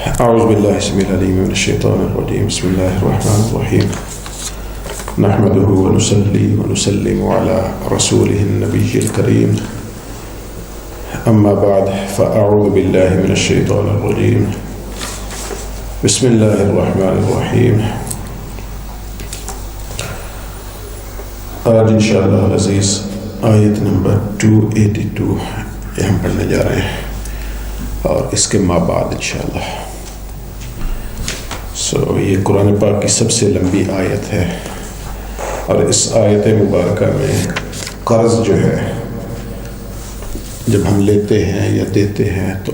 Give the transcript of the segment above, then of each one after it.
أعوذ بالله السميع العليم من الشيطان الرجيم. بسم الله الرحمن الرحيم. نحمده ونصلي ونسلم على رسوله النبي الكريم. أما بعد فأعوذ بالله من الشيطان الرجيم. بسم الله الرحمن الرحيم. آج انشاءاللہ العزیز آیت نمبر 282 یہ ہم پڑھنے جا رہے ہیں اور اس کے ما بعد انشاءاللہ یہ قرآن پاک کی سب سے لمبی آیت ہے اور اس آیت مبارکہ میں قرض جو ہے جب ہم لیتے ہیں یا دیتے ہیں تو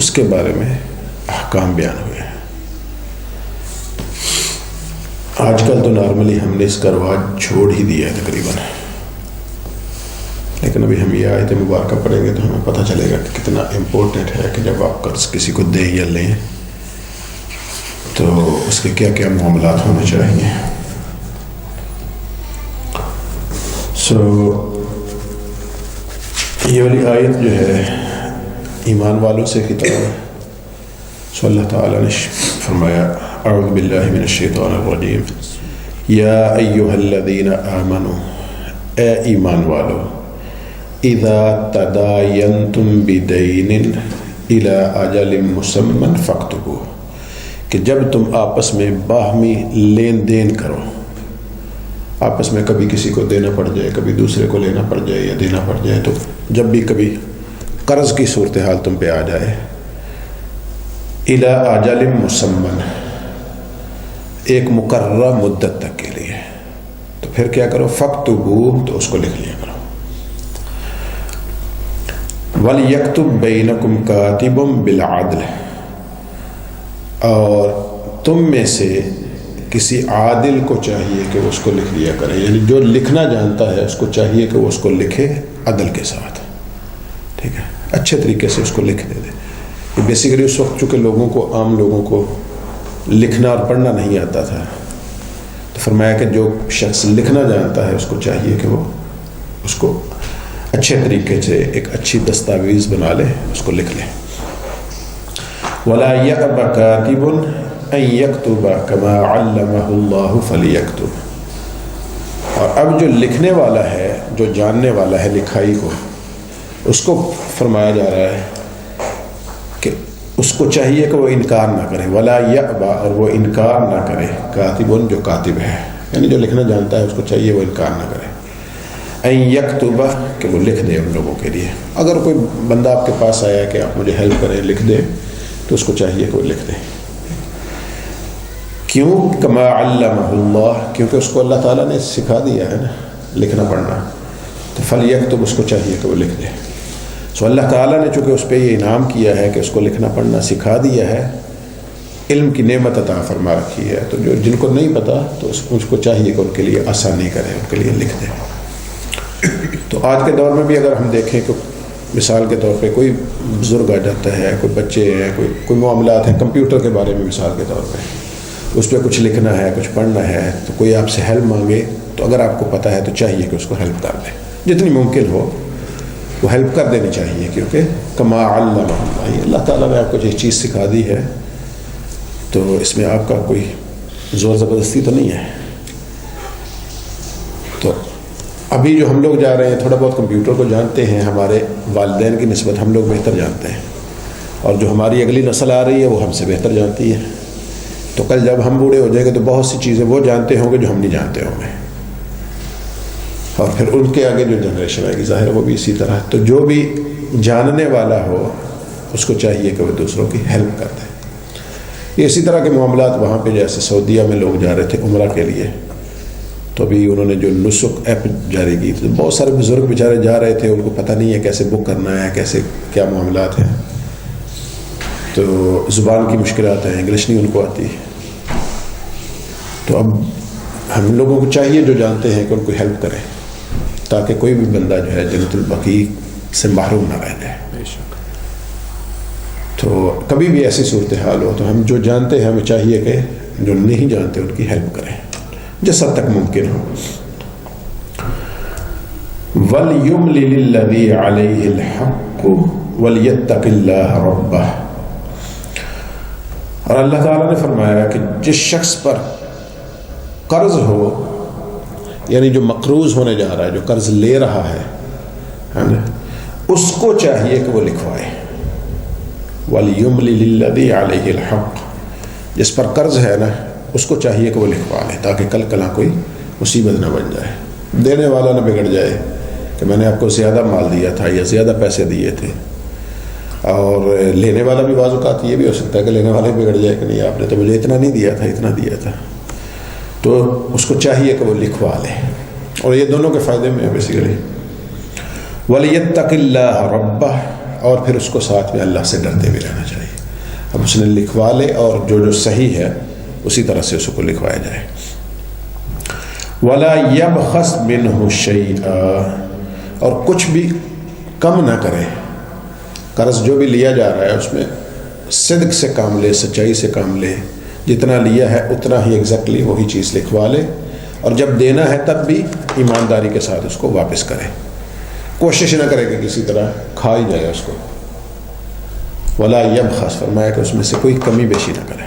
اس کے بارے میں احکام بیان ہوئے ہیں. آج کل تو نارملی ہم نے اس کا رواج چھوڑ ہی دیا ہے تقریباً، لیکن ابھی ہم یہ آیت مبارکہ پڑھیں گے تو ہمیں پتہ چلے گا کہ کتنا امپورٹنٹ ہے کہ جب آپ قرض کسی کو دیں یا لیں تو اس کے کیا کیا معاملات ہونے چاہیے. یہ والی آیت جو ہے ایمان والوں سے خطاب ہے. اللہ تعالیٰ نے فرمایا اعوذ باللہ من الشیطان الرجیم یا ایہا الذین آمنوا، اے ایمان والو، اذا تداینتم بدین الی اجل مسمى فاکتبوہ، کہ جب تم آپس میں باہمی لین دین کرو، آپس میں کبھی کسی کو دینا پڑ جائے، کبھی دوسرے کو لینا پڑ جائے یا دینا پڑ جائے، تو جب بھی کبھی قرض کی صورتحال تم پہ آ جائے، الی اجل مسمى، ایک مقررہ مدت تک کے لیے، تو پھر کیا کرو، فاکتبوہ، تو اس کو لکھ لیا کرو. وَلْيَكْتُبْ بَيْنَكُمْ كَاتِبٌ بِالْعَدْلِ، اور تم میں سے کسی عادل کو چاہیے کہ وہ اس کو لکھ لیا کرے، یعنی جو لکھنا جانتا ہے اس کو چاہیے کہ وہ اس کو لکھے عدل کے ساتھ، ٹھیک ہے، اچھے طریقے سے اس کو لکھ دے. بیسیکلی اس وقت چونکہ لوگوں کو، عام لوگوں کو لکھنا اور پڑھنا نہیں آتا تھا، تو فرمایا کہ جو شخص لکھنا جانتا ہے اس کو چاہیے کہ وہ اس کو اچھے طریقے سے ایک اچھی دستاویز بنا لے، اس کو لکھ لے. وَلَا يَأْبَ كَاتِبٌ أَن يَكْتُبَ كَمَا عَلَّمَهُ اللَّهُ فَلْيَكْتُبْ، اور اب جو لکھنے والا ہے، جو جاننے والا ہے لکھائی کو، اس کو فرمایا جا رہا ہے کہ اس کو چاہیے کہ وہ انکار نہ کرے. وَلَا يَأْبَ، اور وہ انکار نہ کرے، کاتب جو کاتب ہے یعنی جو لکھنا جانتا ہے اس کو چاہیے وہ انکار نہ کرے. ان یکتب، کہ وہ لکھ دے ان لوگوں کے لیے. اگر کوئی بندہ آپ کے پاس آیا کہ آپ مجھے ہیلپ کریں، لکھ دے، تو اس کو چاہیے کہ وہ لکھ دے. کیوں؟ کما علمہ اللہ، کیونکہ اس کو اللہ تعالیٰ نے سکھا دیا ہے نا لکھنا پڑھنا، تو فلیکتب، اس کو چاہیے کہ وہ لکھ دے. سو اللہ تعالیٰ نے چونکہ اس پہ یہ انعام کیا ہے کہ اس کو لکھنا پڑھنا سکھا دیا ہے، علم کی نعمت عطا فرما رکھی ہے، تو جو جن کو نہیں پتا تو اس کو چاہیے کہ ان کے لیے آسانی کرے، ان کے لیے لکھ دے. تو آج کے دور میں بھی اگر ہم دیکھیں کہ مثال کے طور پہ کوئی بزرگ آ جاتا ہے، کوئی بچے ہیں، کوئی معاملات ہیں کمپیوٹر کے بارے میں، مثال کے طور پہ اس پہ کچھ لکھنا ہے، کچھ پڑھنا ہے، تو کوئی آپ سے ہیلپ مانگے، تو اگر آپ کو پتہ ہے تو چاہیے کہ اس کو ہیلپ کر دیں، جتنی ممکن ہو وہ ہیلپ کر دینی چاہیے، کیونکہ کما علمہ اللہ، اللہ تعالیٰ نے آپ کو جو چیز سکھا دی ہے تو اس میں آپ کا کوئی زور زبردستی تو نہیں ہے. تو ابھی جو ہم لوگ جا رہے ہیں تھوڑا بہت کمپیوٹر کو جانتے ہیں، ہمارے والدین کی نسبت ہم لوگ بہتر جانتے ہیں، اور جو ہماری اگلی نسل آ رہی ہے وہ ہم سے بہتر جانتی ہے. تو کل جب ہم بوڑھے ہو جائیں گے تو بہت سی چیزیں وہ جانتے ہوں گے جو ہم نہیں جانتے ہوں گے، اور پھر ان کے آگے جو جنریشن آئے گی ظاہر ہے وہ بھی اسی طرح. تو جو بھی جاننے والا ہو اس کو چاہیے کہ وہ دوسروں کی ہیلپ کر دے. اسی طرح کے معاملات وہاں پہ، جیسے سعودیہ میں لوگ جا رہے تھے عمرہ کے لیے، تو ابھی انہوں نے جو نسک ایپ جاری کی تھی، بہت سارے بزرگ بیچارے جا رہے تھے، ان کو پتہ نہیں ہے کیسے بک کرنا ہے، کیسے کیا معاملات ہیں، تو زبان کی مشکلات ہیں، انگلش نہیں ان کو آتی. تو اب ہم لوگوں کو چاہیے جو جانتے ہیں کہ ان کو ہیلپ کریں، تاکہ کوئی بھی بندہ جو ہے جنت البقیع سے محروم نہ رہ جائے. تو کبھی بھی ایسی صورتحال ہو تو ہم جو جانتے ہیں ہمیں چاہیے کہ جو نہیں جانتے ان کی ہیلپ کریں جس حد تک ممکن ہو. وَلْيُمْلِلِ الَّذِي عَلَيْهِ الْحَقُّ وَلْيَتَّقِ اللَّهَ رَبَّهُ، اور اللہ تعالیٰ نے فرمایا کہ جس شخص پر قرض ہو، یعنی جو مقروض ہونے جا رہا ہے، جو قرض لے رہا ہے نا، اس کو چاہیے کہ وہ لکھوائے. وَلْيُمْلِلِ الَّذِي عَلَيْهِ الْحَقُّ، جس پر قرض ہے نا اس کو چاہیے کہ وہ لکھوا لے، تاکہ کل کلاں کوئی مصیبت نہ بن جائے، دینے والا نہ بگڑ جائے کہ میں نے آپ کو زیادہ مال دیا تھا یا زیادہ پیسے دیے تھے. اور لینے والا بھی بعض اوقات یہ بھی ہو سکتا ہے کہ لینے والا بھی بگڑ جائے کہ نہیں آپ نے تو مجھے اتنا نہیں دیا تھا، اتنا دیا تھا. تو اس کو چاہیے کہ وہ لکھوا لے، اور یہ دونوں کے فائدے میں ہے بیسیکلی. وَلْيَتَّقِ اللَّهَ رَبَّهُ، اور پھر اس کو ساتھ میں اللہ سے ڈرتے بھی رہنا چاہیے. اب اس نے لکھوا لے اور جو صحیح ہے اسی طرح سے اس کو لکھوایا جائے. وَلَا يَبْخَسْ مِنْهُ شَيْئًا، اور کچھ بھی کم نہ کرے. قرض جو بھی لیا جا رہا ہے اس میں صدق سے کام لے، سچائی سے کام لے، جتنا لیا ہے اتنا ہی ایگزیکٹلی وہی چیز لکھوا لے، اور جب دینا ہے تب بھی ایمانداری کے ساتھ اس کو واپس کرے. کوشش نہ کرے کہ کسی طرح کھا ہی جائے اس کو. ولا یبخس، فرمایا کہ اس میں سے کوئی کمی بیشی نہ کرے.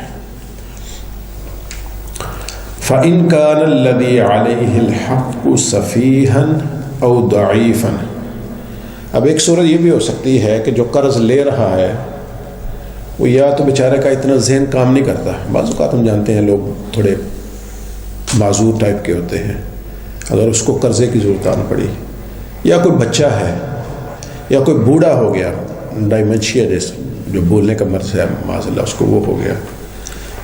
فَإِن كَانَ الَّذِي عَلَيْهِ الْحَقُّ سَفِيهًا أَوْ ضَعِيفًا، اب ایک صورت یہ بھی ہو سکتی ہے کہ جو قرض لے رہا ہے وہ یا تو بیچارے کا اتنا ذہن کام نہیں کرتا. بعض اوقات ہم جانتے ہیں لوگ تھوڑے معذور ٹائپ کے ہوتے ہیں، اگر اس کو قرضے کی ضرورت آن پڑی، یا کوئی بچہ ہے، یا کوئی بوڑھا ہو گیا، ڈائمنشیا جیسے جو بولنے کا مرض ہے معاذ اللہ، اس کو وہ ہو گیا،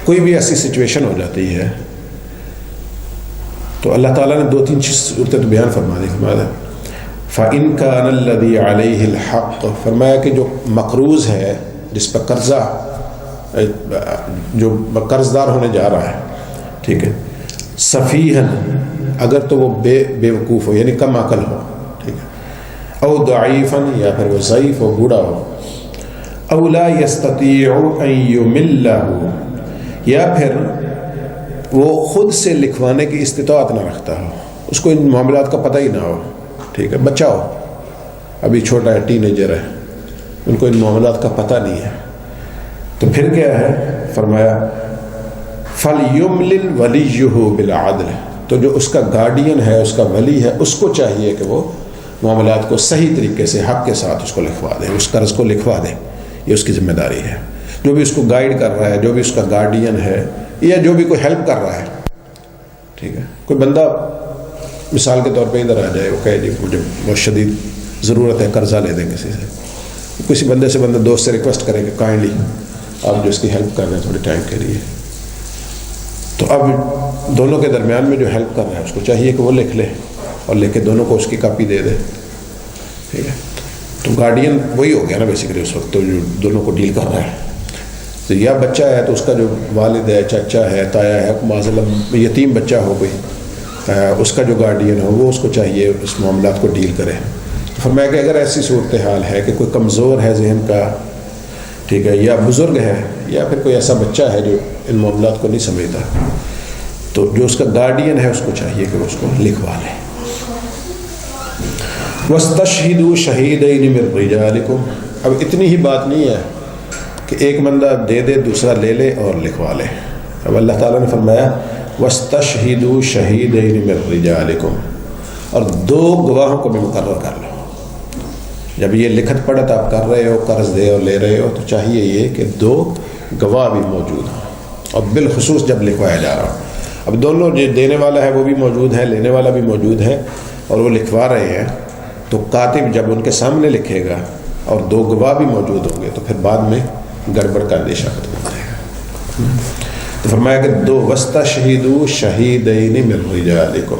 کوئی بھی ایسی سچویشن ہو جاتی ہے، تو اللہ تعالیٰ نے 2-3 صورتیں تو بیان فرما دی. فرمایا فَإِن كَانَ الَّذِي عَلَيْهِ الْحَقُّ، فرمایا کہ جو مقروض ہے، جس پر قرضہ، جو قرض دار ہونے جا رہا ہے، ٹھیک ہے، سفیہن، اگر تو وہ بے وقوف ہو، یعنی کم عقل ہو، ٹھیک ہے، او ضعیفن، یا پھر وہ ضعیف ہو، بوڑھا ہو، او لا یستطیع ان یملہ، یا پھر وہ خود سے لکھوانے کی استطاعت نہ رکھتا ہو، اس کو ان معاملات کا پتہ ہی نہ ہو، ٹھیک ہے، بچہ ہو، ابھی چھوٹا ہے، ٹین ایجر ہے، ان کو ان معاملات کا پتہ نہیں ہے، تو پھر کیا ہے؟ فرمایا فَلْيُمْلِلْ وَلِيُّهُ بِالْعَدْلِ، تو جو اس کا گارڈین ہے، اس کا ولی ہے، اس کو چاہیے کہ وہ معاملات کو صحیح طریقے سے حق کے ساتھ اس کو لکھوا دے، اس قرض کو لکھوا دے. یہ اس کی ذمہ داری ہے. جو بھی اس کو گائیڈ کر رہا ہے، جو بھی اس کا گارڈین ہے، یا جو بھی کوئی ہیلپ کر رہا ہے، ٹھیک ہے، کوئی بندہ مثال کے طور پہ ادھر آ جائے، وہ کہے جی مجھے بہت شدید ضرورت ہے، قرضہ لے دیں کسی سے، کسی بندے سے، بندہ دوست سے ریکویسٹ کرے کہ کائنڈلی آپ جو اس کی ہیلپ کر رہے ہیں تھوڑے ٹائم کے لیے، تو اب دونوں کے درمیان میں جو ہیلپ کر رہا ہے اس کو چاہیے کہ وہ لکھ لے، اور لے کے دونوں کو اس کی کاپی دے دے، ٹھیک ہے. تو گارڈین وہی ہو گیا نا بیسیکلی اس وقت، تو جو دونوں کو ڈیل کر رہا ہے. تو یا بچہ ہے تو اس کا جو والد ہے، چچا ہے، تایا ہے، معاذ اللہ یتیم بچہ ہو کوئی، اس کا جو گارڈین ہو وہ اس کو چاہیے اس معاملات کو ڈیل کرے. تو فرمایا کہ اگر ایسی صورتحال ہے کہ کوئی کمزور ہے ذہن کا، ٹھیک ہے، یا بزرگ ہے، یا پھر کوئی ایسا بچہ ہے جو ان معاملات کو نہیں سمجھتا، تو جو اس کا گارڈین ہے اس کو چاہیے کہ وہ اس کو لکھوا لے. وَاسْتَشْهِدُوا شَهِيدَيْنِ مِن رِجَالِكُمْ، اب اتنی ہی بات نہیں ہے کہ ایک بندہ دے دے، دوسرا لے لے اور لکھوا لے. اب اللہ تعالیٰ نے فرمایا وَاسْتَشْهِدُوا شَهِيدَيْنِ مِن رِجَالِكُمْ، اور 2 گواہوں کو بھی مقرر کر لو. جب یہ لکھت پڑھت آپ کر رہے ہو، قرض دے اور لے رہے ہو، تو چاہیے یہ کہ 2 گواہ بھی موجود ہوں، اور بالخصوص جب لکھوایا جا رہا ہو. اب دونوں، جو دینے والا ہے وہ بھی موجود ہے، لینے والا بھی موجود ہے، اور وہ لکھوا رہے ہیں، تو کاتب جب ان کے سامنے لکھے گا اور 2 گواہ بھی موجود ہوں گے تو پھر بعد میں گڑبڑ کا اندیشہ ختم ہو جائے گا. تو فرمایا کہ 2 وَاسْتَشْهِدُوا شَهِيدَيْنِ مِن رِجَالِكُمْ،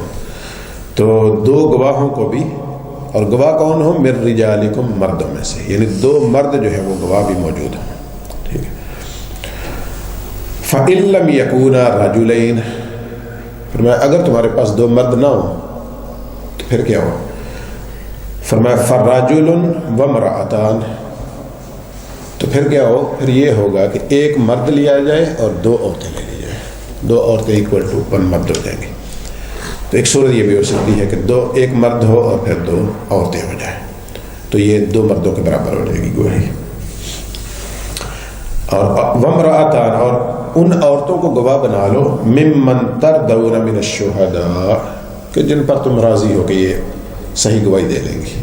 تو 2 گواہوں کو بھی، اور گواہ کون ہوں؟ مِن رِجَالِكُمْ، مردوں میں سے، یعنی 2 مرد جو ہے وہ گواہ بھی موجود ہوں، ٹھیک ہے. فَإِن لَّمْ يَكُونَا رَجُلَيْنِ، فرمایا اگر تمہارے پاس 2 مرد نہ ہوں تو پھر کیا ہو؟ فرمایا فَرَّجُلٌ وَامْرَأَتَانِ، تو پھر کیا ہو؟ پھر یہ ہوگا کہ 1 مرد لیا جائے اور 2 عورتیں لے لی جائیں. 2 عورتیں ایکول ٹو 1 مرد ہو جائیں گی. تو ایک صورت یہ بھی ہو سکتی ہے کہ 1 مرد ہو اور پھر 2 عورتیں ہو جائیں، تو یہ 2 مردوں کے برابر ہو جائے گی گوہی. اور وَامْرَأَتَانِ، اور ان عورتوں کو گواہ بنا لو ممن ترضون من الشہداء کہ جن پر تم راضی ہو کہ یہ صحیح گواہی دے لیں گی.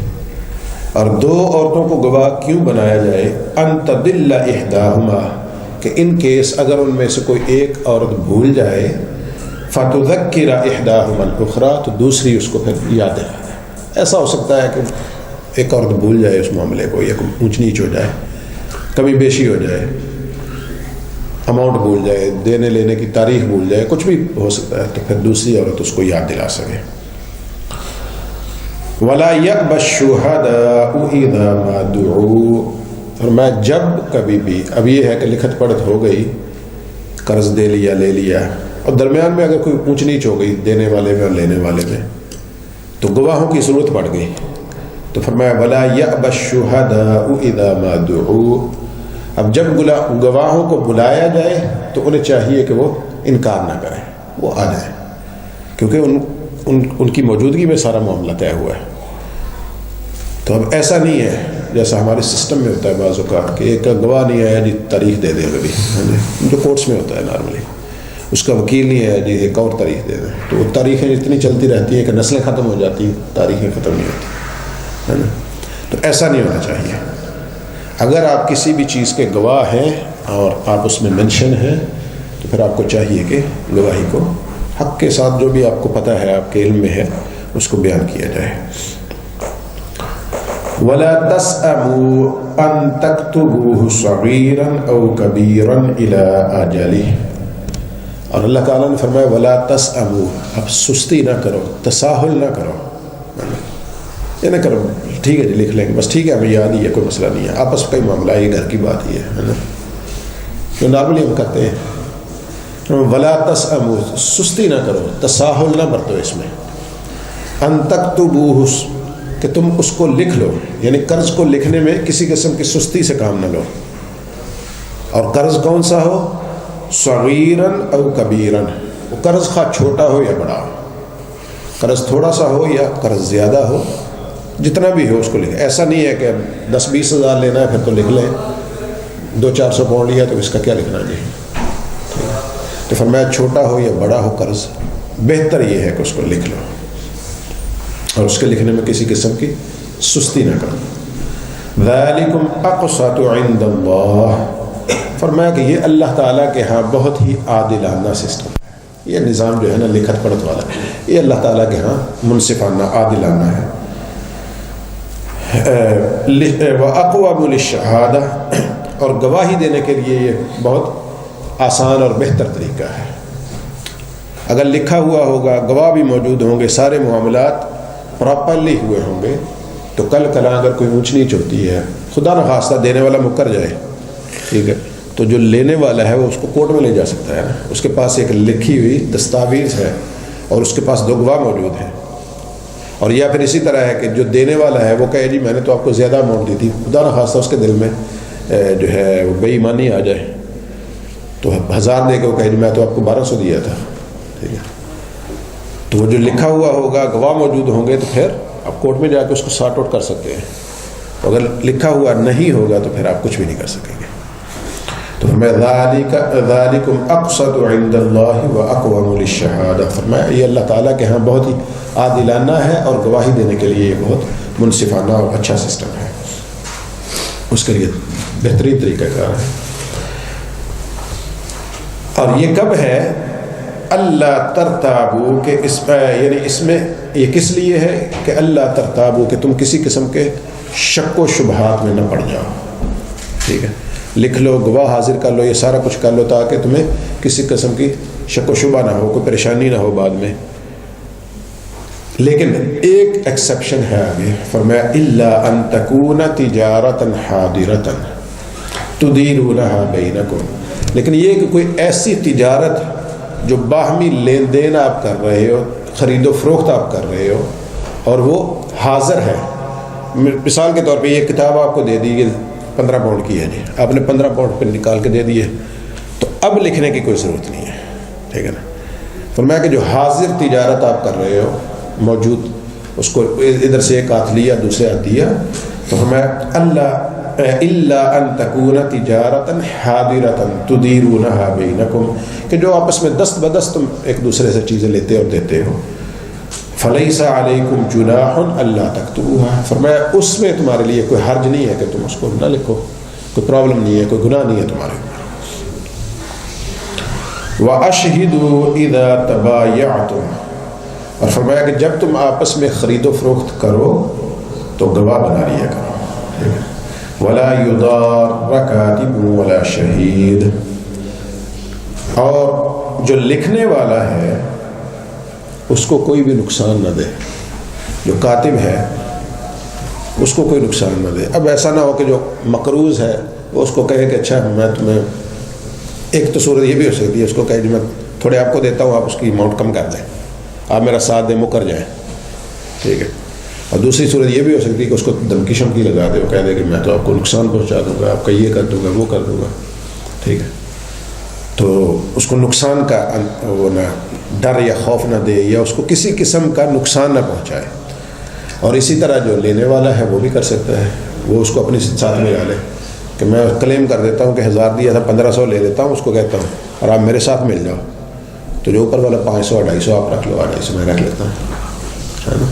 اور دو عورتوں کو گواہ کیوں بنایا جائے؟ ان تضل احداہما کہ ان کیس اگر ان میں سے کوئی ایک عورت بھول جائے فتذکر احداہما الاخری تو دوسری اس کو پھر یاد دلا دے. ایسا ہو سکتا ہے کہ ایک عورت بھول جائے اس معاملے کو، یا اونچ نیچ ہو جائے، کمی بیشی ہو جائے، اماؤنٹ بھول جائے، دینے لینے کی تاریخ بھول جائے، کچھ بھی ہو سکتا ہے، تو پھر دوسری عورت اس کو یاد دلا سکے. وَلَا يَأْبَ الشُّهَدَاءُ إِذَا مَا دُعُوا، اور میں جب کبھی بھی، اب یہ ہے کہ لکھت پڑھت ہو گئی، قرض دے لیا لے لیا، اور درمیان میں اگر کوئی اونچ نیچ ہو گئی دینے والے میں اور لینے والے میں، تو گواہوں کی ضرورت پڑ گئی، تو فرمایا وَلَا يَأْبَ الشُّهَدَاءُ إِذَا مَا دُعُوا. اب جب گواہوں کو بلایا جائے تو انہیں چاہیے کہ وہ انکار نہ کریں، وہ آ جائیں، کیونکہ ان کی موجودگی میں سارا معاملہ طے ہوا ہے. تو اب ایسا نہیں ہے جیسا ہمارے سسٹم میں ہوتا ہے بعض اوقات کہ ایک گواہ نہیں آیا جی تاریخ دے دیں کبھی، جو کورٹس میں ہوتا ہے نارملی، اس کا وکیل نہیں آیا جی ایک اور تاریخ دے دیں، تو وہ تاریخیں اتنی چلتی رہتی ہیں کہ نسلیں ختم ہو جاتی ہیں، تاریخیں ختم نہیں ہوتی، ہے نا. تو ایسا نہیں ہونا چاہیے. اگر آپ کسی بھی چیز کے گواہ ہیں اور آپ اس میں مینشن ہیں تو پھر آپ کو چاہیے کہ گواہی کو حق کے ساتھ جو بھی آپ کو پتہ ہے، آپ کے علم میں ہے، اس کو بیان کیا جائے. وَلَا تَسْأَمُوا أَن تَكْتُبُوهُ صَغِيرًا أَوْ كَبِيرًا إِلَىٰ أَجَلِهِ. اور اللہ تعالیٰ نے فرمایا وَلَا تَسْأَمُوا، اب سستی نہ کرو، تساہل نہ کرو، یہ نہ کرو ٹھیک ہے جی لکھ لیں گے بس، ٹھیک ہے ہمیں یاد ہی ہے، کوئی مسئلہ نہیں ہے، آپس کا ہی معاملہ ہے، یہ گھر کی بات ہی ہے نا، جو نارملی ہم کرتے ہیں. وَلَا تَسْأَمُوا، سستی نہ کرو، تساہل نہ برتو اس میں. أَن تَكْتُبُوهُ، کہ تم اس کو لکھ لو، یعنی قرض کو لکھنے میں کسی قسم کی سستی سے کام نہ لو. اور قرض کون سا ہو؟ صغیراً او کبیراً، وہ قرض خواہ چھوٹا ہو یا بڑا ہو، قرض تھوڑا سا ہو یا قرض زیادہ ہو، جتنا بھی ہو اس کو لکھ. ایسا نہیں ہے کہ 10-20 ہزار لینا ہے پھر تو لکھ لیں، 200-400 پاؤنڈ لیا تو اس کا کیا لکھنا جی. تو فرمایا چھوٹا ہو یا بڑا ہو قرض، بہتر یہ ہے کہ اس کو لکھ لو اور اس کے لکھنے میں کسی قسم کی سستی نہ کرو. ذَلِكُمْ أَقْسَطُ عِنْدَ اللَّهِ، فرمایا کہ یہ اللہ تعالیٰ کے ہاں بہت ہی عادلانہ سسٹم ہے. یہ نظام جو ہے نا لکھت پڑھت والا، یہ اللہ تعالیٰ کے ہاں منصفانہ عادلانہ ہے. وَأَقْوَمُ لِلشَّهَادَةِ، اور گواہی دینے کے لیے یہ بہت آسان اور بہتر طریقہ ہے. اگر لکھا ہوا ہوگا، گواہ بھی موجود ہوں گے، سارے معاملات پراپرلی ہوئے ہوں گے، تو کل کلا اگر کوئی اونچ نیچ ہوتی ہے، خدا نخواستہ دینے والا مکر جائے، ٹھیک ہے، تو جو لینے والا ہے وہ اس کو کورٹ میں لے جا سکتا ہے نا، اس کے پاس ایک لکھی ہوئی دستاویز ہے اور اس کے پاس 2 گواہ موجود ہیں. اور یا پھر اسی طرح ہے کہ جو دینے والا ہے وہ کہے جی میں نے تو آپ کو زیادہ اماؤنٹ دی تھی، خدا نخواستہ اس کے دل میں جو ہے وہ بے ایمانی آ جائے تو 1000 دے کے وہ کہے جی میں تو آپ کو 1200 دیا تھا، ٹھیک ہے. تو وہ جو لکھا ہوا ہوگا، گواہ موجود ہوں گے، تو پھر آپ کورٹ میں جا کے اس کو سارٹ آؤٹ کر سکتے ہیں. اگر لکھا ہوا نہیں ہوگا تو پھر آپ کچھ بھی نہیں کر سکیں گے. تو فرمایا ذَلِكُمْ أَقْسَطُ عِنْدَ اللَّهِ وَأَقْوَمُ لِلشَّهَادَةِ، فرمایا یہ اللہ تعالیٰ کے ہاں بہت ہی عادلانہ ہے اور گواہی دینے کے لیے یہ بہت منصفانہ اور اچھا سسٹم ہے، اس کے لیے بہترین طریقہ کار ہے. اور یہ کب ہے؟ اللہ ترتابو، کہ اس یعنی اس میں یہ کس لیے ہے کہ اللہ ترتابو، کہ تم کسی قسم کے شک و شبہات میں نہ پڑ جاؤ. ٹھیک ہے، لکھ لو، گواہ حاضر کر لو، یہ سارا کچھ کر لو تاکہ تمہیں کسی قسم کی شک و شبہ نہ ہو، کوئی پریشانی نہ ہو بعد میں. لیکن ایک ایکسیپشن ہے آگے، فرمایا الا ان تکون تجارتا حاضرتا تدیرونها بینکم، لیکن یہ کہ کوئی ایسی تجارت جو باہمی لین دین آپ کر رہے ہو، خرید و فروخت آپ کر رہے ہو اور وہ حاضر ہے. مثال کے طور پہ یہ کتاب آپ کو دے دی کہ 15 پاؤنڈ کی ہے جی، آپ نے 15 پاؤنڈ پہ نکال کے دے دیے، تو اب لکھنے کی کوئی ضرورت نہیں ہے. ٹھیک ہے نا، فرمایا کہ جو حاضر تجارت آپ کر رہے ہو، موجود، اس کو ادھر سے ایک ہاتھ لیا دوسرے ہاتھ دیا، تو فرمایا اللہ الا ان تکون تجارتا حاضرتا تدیرونہا بینکم، کہ جو آپس میں دست بدست تم ایک دوسرے سے چیزیں لیتے اور دیتے ہو. فلیس علیکم جناح الا تکتبوها، فرمایا اس میں تمہارے لیے کوئی حرج نہیں ہے کہ تم اس کو نہ لکھو، کوئی پرابلم نہیں ہے، کوئی گناہ نہیں ہے تمہارے اوپر. واشہدوا اذا تبایعتم، اور فرمایا کہ جب تم آپس میں خرید و فروخت کرو تو گواہ بنا لیا کرو. ولا یضار کاتب ولا شہید، اور جو لکھنے والا ہے اس کو کوئی بھی نقصان نہ دے، جو کاتب ہے اس کو کوئی نقصان نہ دے. اب ایسا نہ ہو کہ جو مقروض ہے وہ اس کو کہے کہ اچھا میں تمہیں، ایک تو صورت یہ بھی ہو سکتی ہے اس کو کہے کہ میں تھوڑے آپ کو دیتا ہوں، آپ اس کی اماؤنٹ کم کر دیں، آپ میرا ساتھ دیں، مکر جائیں، ٹھیک ہے. اور دوسری صورت یہ بھی ہو سکتی ہے کہ اس کو دھمکی شمکی لگا دے، وہ کہہ دے کہ میں تو آپ کو نقصان پہنچا دوں گا، آپ کا یہ کر دوں گا، وہ کر دوں گا، ٹھیک ہے. تو اس کو نقصان کا وہ نہ ڈر یا خوف نہ دے، یا اس کو کسی قسم کا نقصان نہ پہنچائے. اور اسی طرح جو لینے والا ہے وہ بھی کر سکتا ہے، وہ اس کو اپنے ساتھ میں لا لے کہ میں کلیم کر دیتا ہوں کہ 1000 دیا تھا 1500 لے لیتا ہوں، اس کو کہتا ہوں اور آپ میرے ساتھ مل جاؤ، تو جو اوپر والا 500 250 آپ رکھ لو، 250 میں رکھ لیتا ہوں، ہے نا.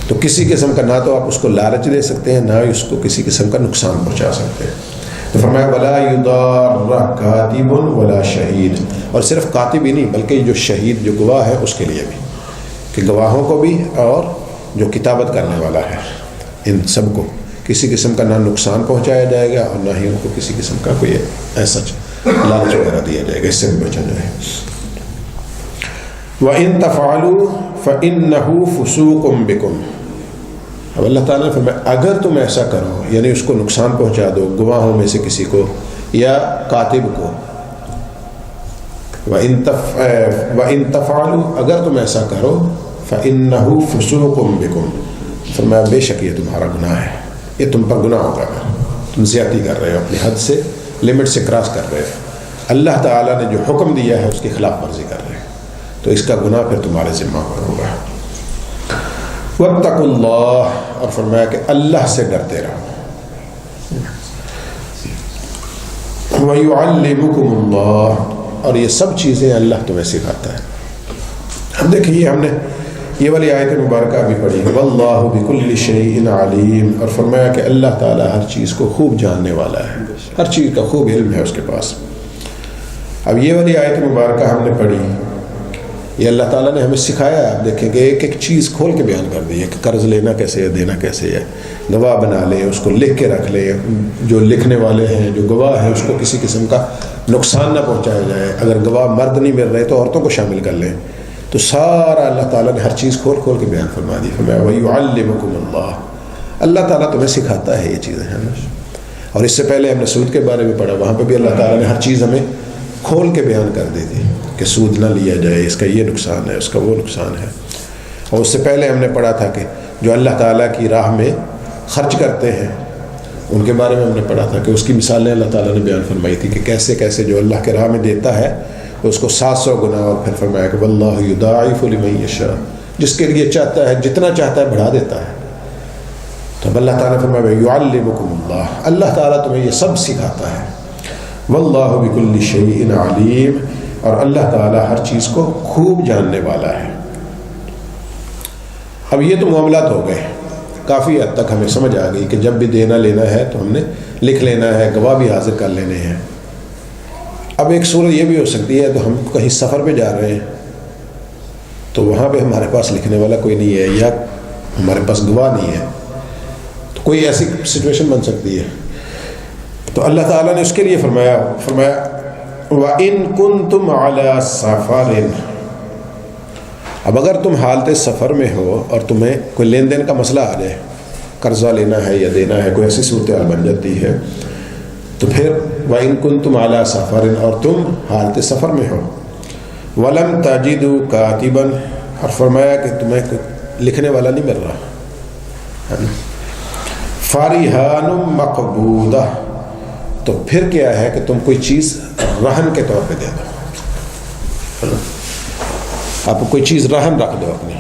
تو کسی قسم کا نہ تو آپ اس کو لالچ دے سکتے ہیں، نہ اس کو کسی قسم کا نقصان پہنچا سکتے ہیں. تو فرمایا ولا یضار کاتب ولا شہید، اور صرف کاتب ہی نہیں بلکہ جو شہید جو گواہ ہے اس کے لیے بھی، کہ گواہوں کو بھی اور جو کتابت کرنے والا ہے ان سب کو کسی قسم کا نہ نقصان پہنچایا جائے گا اور نہ ہی ان کو کسی قسم کا کوئی ایسا لالچ وغیرہ دیا جائے گا، اس سے بھی بچا جائے. وَإِن تَفْعَلُوا فَإِنَّهُ فُسُوقٌ بِكُمْ، اب اللہ تعالیٰ نے فرمایا اگر تم ایسا کرو، یعنی اس کو نقصان پہنچا دو گواہوں میں سے کسی کو یا کاتب کو. وَإِن تَفْعَلُوا، اگر تم ایسا کرو، فَإِنَّهُ فُسُوقٌ بِكُمْ، فرمایا بے شک یہ تمہارا گناہ ہے، یہ تم پر گناہ ہوگا، تم زیادتی کر رہے ہو، اپنی حد سے لمٹ سے کراس کر رہے ہو، اللہ تعالیٰ نے جو حکم دیا ہے اس کی خلاف ورزی کر رہے ہو، تو اس کا گناہ پھر تمہارے ذمہ پر ہوگا. واتقوا اللہ، اور فرمایا کہ اللہ سے ڈرتے رہو. وَيُعَلِّمُكُمُ اللَّهُ، اور یہ سب چیزیں اللہ تمہیں سکھاتا ہے. اب دیکھیے ہم نے یہ والی آیت مبارکہ بھی پڑھی، وَاللَّهُ بِكُلِّ شَيْءٍ عَلِيمٌ، اور فرمایا کہ اللہ تعالیٰ ہر چیز کو خوب جاننے والا ہے، ہر چیز کا خوب علم ہے اس کے پاس. اب یہ والی آیت مبارکہ ہم نے پڑھی، یہ اللہ تعالیٰ نے ہمیں سکھایا ہے. آپ دیکھیں کہ ایک ایک چیز کھول کے بیان کر دی ہے کہ قرض لینا کیسے ہے، دینا کیسے ہے، گواہ بنا لیں، اس کو لکھ کے رکھ لیں، جو لکھنے والے ہیں جو گواہ ہیں اس کو کسی قسم کا نقصان نہ پہنچایا جائے. اگر گواہ مرد نہیں مل رہے تو عورتوں کو شامل کر لیں. تو سارا اللہ تعالیٰ نے ہر چیز کھول کھول کے بیان فرما دی. فرمایا وَيُعَلِّمُكُمُ اللَّهُ، اللہ تعالیٰ تمہیں سکھاتا ہے یہ چیزیں ہیں. اور اس سے پہلے ہم نے سود کے بارے میں پڑھا، وہاں پہ بھی اللہ تعالیٰ نے ہر چیز ہمیں کھول کے بیان کر دی تھی کہ سود نہ لیا جائے، اس کا یہ نقصان ہے، اس کا وہ نقصان ہے. اور اس سے پہلے ہم نے پڑھا تھا کہ جو اللہ تعالیٰ کی راہ میں خرچ کرتے ہیں ان کے بارے میں ہم نے پڑھا تھا کہ اس کی مثالیں اللہ تعالیٰ نے بیان فرمائی تھی کہ کیسے کیسے جو اللہ کے راہ میں دیتا ہے اس کو 700 گنا، اور پھر فرمایا کہ واللہ یضاعف لمن یشاء، جس کے لیے چاہتا ہے جتنا چاہتا ہے بڑھا دیتا ہے. تو اب اللہ تعالیٰ نے فرمایا یعلمکم اللہ، اللہ تعالیٰ تمہیں یہ سب سکھاتا ہے. واللہ بکل شیء علیم، اور اللہ تعالیٰ ہر چیز کو خوب جاننے والا ہے. اب یہ تو معاملات ہو گئے، کافی حد تک ہمیں سمجھ آ گئی کہ جب بھی دینا لینا ہے تو ہم نے لکھ لینا ہے، گواہ بھی حاضر کر لینے ہیں. اب ایک صورت یہ بھی ہو سکتی ہے تو ہم کہیں سفر پہ جا رہے ہیں تو وہاں پہ ہمارے پاس لکھنے والا کوئی نہیں ہے یا ہمارے پاس گواہ نہیں ہے، تو کوئی ایسی سچویشن بن سکتی ہے. تو اللہ تعالیٰ نے اس کے لیے فرمایا وَإِن كُنتُمْ عَلَى سَفَرٍ، اب اگر تم حالت سفر میں ہو اور تمہیں کوئی لین دین کا مسئلہ آ جائے، قرضہ لینا ہے یا دینا ہے، کوئی ایسی صورتحال بن جاتی ہے، تو پھر وَإِن كُنتُمْ عَلَى سَفَرٍ، اور تم حالت سفر میں ہو، وَلَمْ تَجِدُوا كَاتِبًا، اور فرمایا کہ تمہیں لکھنے والا نہیں مل رہا، فَرِهَانٌ مَقْبُوضَةٌ، تو پھر کیا ہے کہ تم کوئی چیز رہن کے طور پہ دے دو، آپ کوئی چیز رہن رکھ دو اپنی.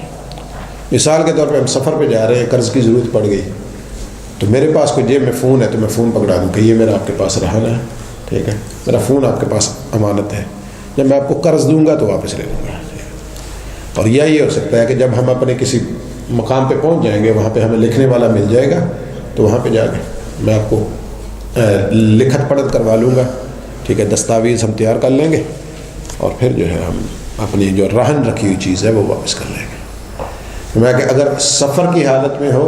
مثال کے طور پہ ہم سفر پہ جا رہے ہیں، قرض کی ضرورت پڑ گئی، تو میرے پاس کوئی جیب میں فون ہے تو میں فون پکڑا دوں کہ یہ میرا آپ کے پاس رہن ہے، ٹھیک ہے، میرا فون آپ کے پاس امانت ہے، جب میں آپ کو قرض دوں گا تو واپس لے لوں گا۔ اور یہی ہو سکتا ہے کہ جب ہم اپنے کسی مقام پہ پہنچ جائیں گے، وہاں پہ ہمیں لکھنے والا مل جائے گا، تو وہاں پہ جا کے میں آپ کو لکھت پڑھت کروا لوں گا، ٹھیک ہے، دستاویز ہم تیار کر لیں گے، اور پھر جو ہے ہم اپنی جو رہن رکھی ہوئی چیز ہے وہ واپس کر لیں گے۔ میں کہ اگر سفر کی حالت میں ہو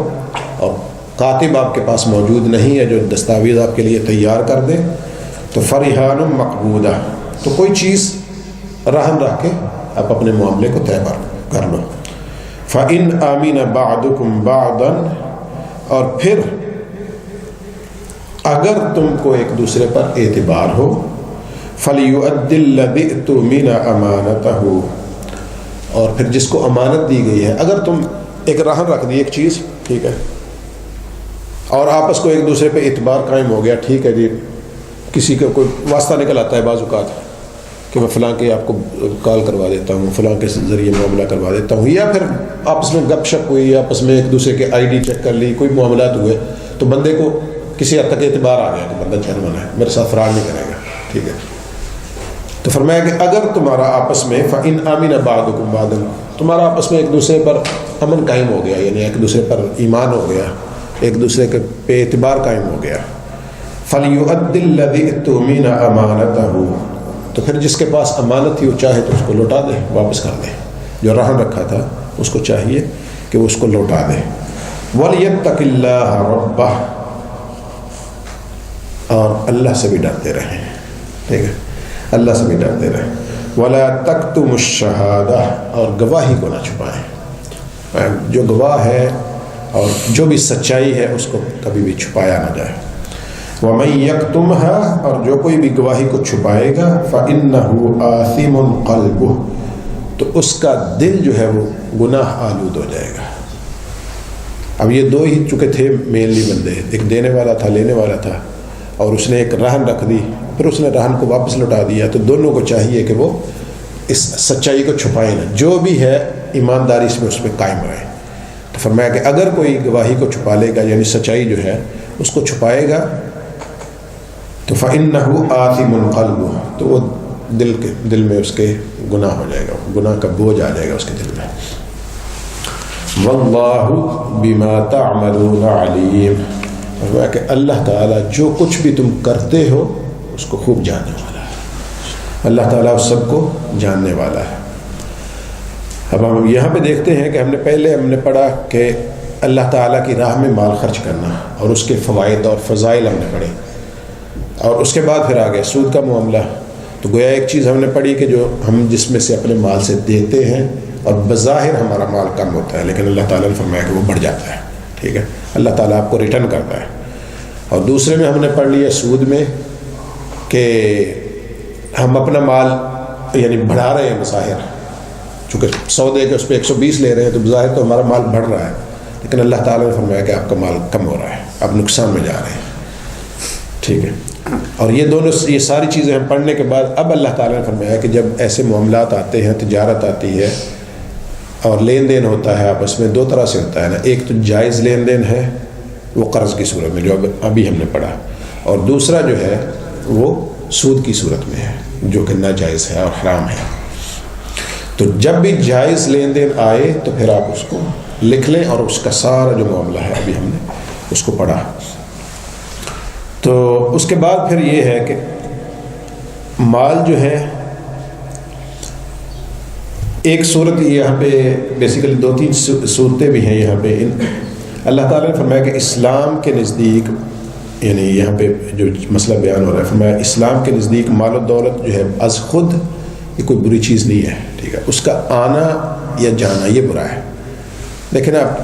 اور کاتب آپ کے پاس موجود نہیں ہے جو دستاویز آپ کے لیے تیار کر دے، تو فرحان مقبودہ، تو کوئی چیز رہن رکھ کے آپ اپنے معاملے کو طے کر لو۔ فَإِنْ آمِنَ بَعْضُكُمْ بَعْضًا، اور پھر اگر تم کو ایک دوسرے پر اعتبار ہو، فَلْيُؤَدِّ الَّذِي اؤْتُمِنَ أَمَانَتَهُ، اور پھر جس کو امانت دی گئی ہے، اگر تم ایک رہن رکھ دی ایک چیز، ٹھیک ہے، اور آپس کو ایک دوسرے پہ اعتبار قائم ہو گیا، ٹھیک ہے جی، کسی کا کوئی واسطہ نکل آتا ہے بعض اوقات کہ میں فلاں کے آپ کو کال کروا دیتا ہوں، فلاں کے ذریعے معاملہ کروا دیتا ہوں، یا پھر آپس میں گپ شپ ہوئی، آپس میں ایک دوسرے کے آئی ڈی چیک کر لی، کوئی معاملات ہوئے، تو بندے کو کسی حد تک اعتبار آ گیا کہ بندہ جرمن ہے، میرے ساتھ فراڈ نہیں کرے گا، ٹھیک ہے۔ تو فرمایا کہ اگر تمہارا آپس میں فَإِنْ آمِنَ بَعْضُكُمْ بَعْضًا، تمہارا آپس میں ایک دوسرے پر امن قائم ہو گیا، یعنی ایک دوسرے پر ایمان ہو گیا، ایک دوسرے کے پہ اعتبار قائم ہو گیا، فَلْيُؤَدِّ الَّذِي اؤْتُمِنَ أَمَانَتَهُ، تو پھر جس کے پاس امانت تھی وہ چاہے تو اس کو لوٹا دے، واپس کر دے، جو رہن رکھا تھا اس کو چاہیے کہ وہ اس کو لوٹا دے۔ وَلْيَتَّقِ اللَّهَ رَبَّهُ، اور اللہ سے بھی ڈرتے رہیں، ٹھیک ہے، اللہ سے بھی ڈرتے رہیں۔ وَلَا تَكْتُمُوا الشَّهَادَةَ، اور گواہی کو نہ چھپائیں، جو گواہ ہے اور جو بھی سچائی ہے اس کو کبھی بھی چھپایا نہ جائے۔ وَمَن يَكْتُمْهَا، اور جو کوئی بھی گواہی کو چھپائے گا، فَإِنَّهُ آثِمٌ قَلْبُهُ، تو اس کا دل جو ہے وہ گناہ آلود ہو جائے گا۔ اب یہ دو ہی چکے تھے مینلی بندے، ایک دینے والا تھا، لینے والا تھا، اور اس نے ایک رہن رکھ دی، پھر اس نے رہن کو واپس لوٹا دیا، تو دونوں کو چاہیے کہ وہ اس سچائی کو چھپائیں نہ، جو بھی ہے ایمانداری سے اس پہ قائم رہے۔ تو فرمایا کہ اگر کوئی گواہی کو چھپا لے گا، یعنی سچائی جو ہے اس کو چھپائے گا، تو فَإِنَّهُ آثِمٌ قَلْبُهُ، تو وہ دل میں اس کے گناہ ہو جائے گا، گناہ کا بوجھ آ جائے گا اس کے دل میں۔ وَاللَّهُ بِمَا تَعْمَلُونَ عَلِيمٌ، فرمایا کہ اللہ تعالیٰ جو کچھ بھی تم کرتے ہو اس کو خوب جاننے والا ہے، اللہ تعالیٰ اس سب کو جاننے والا ہے۔ اب ہم یہاں پہ دیکھتے ہیں کہ ہم نے پڑھا کہ اللہ تعالیٰ کی راہ میں مال خرچ کرنا اور اس کے فوائد اور فضائل ہم نے پڑھے، اور اس کے بعد پھر آگے سود کا معاملہ۔ تو گویا ایک چیز ہم نے پڑھی کہ جو ہم جس میں سے اپنے مال سے دیتے ہیں اور بظاہر ہمارا مال کم ہوتا ہے، لیکن اللہ تعالیٰ نے فرمایا کہ وہ بڑھ جاتا ہے، ٹھیک ہے، اللہ تعالیٰ آپ کو ریٹرن کرتا ہے۔ اور دوسرے میں ہم نے پڑھ لیا سود میں کہ ہم اپنا مال یعنی بڑھا رہے ہیں بظاہر، چونکہ 100 دے کے اس پہ 120 لے رہے ہیں، تو بظاہر تو ہمارا مال بڑھ رہا ہے، لیکن اللہ تعالیٰ نے فرمایا کہ آپ کا مال کم ہو رہا ہے، آپ نقصان میں جا رہے ہیں، ٹھیک ہے۔ اور یہ ساری چیزیں ہم پڑھنے کے بعد اب اللہ تعالیٰ نے فرمایا کہ جب ایسے معاملات آتے ہیں، تجارت آتی ہے اور لین دین ہوتا ہے آپس میں، دو طرح سے ہوتا ہے نا، ایک تو جائز لین دین ہے وہ قرض کی صورت میں جو ابھی ہم نے پڑھا، اور دوسرا جو ہے وہ سود کی صورت میں ہے جو کہ ناجائز ہے اور حرام ہے۔ تو جب بھی جائز لین دین آئے تو پھر آپ اس کو لکھ لیں، اور اس کا سارا جو معاملہ ہے ابھی ہم نے اس کو پڑھا۔ تو اس کے بعد پھر یہ ہے کہ مال جو ہے ایک صورت یہاں پہ بیسیکلی 2-3 صورتیں بھی ہیں یہاں پہ۔ اللہ تعالیٰ نے فرمایا کہ اسلام کے نزدیک، یعنی یہاں پہ جو مسئلہ بیان ہو رہا ہے، فرمایا اسلام کے نزدیک مال و دولت جو ہے از خود یہ کوئی بری چیز نہیں ہے، ٹھیک ہے، اس کا آنا یا جانا یہ برا ہے، لیکن اب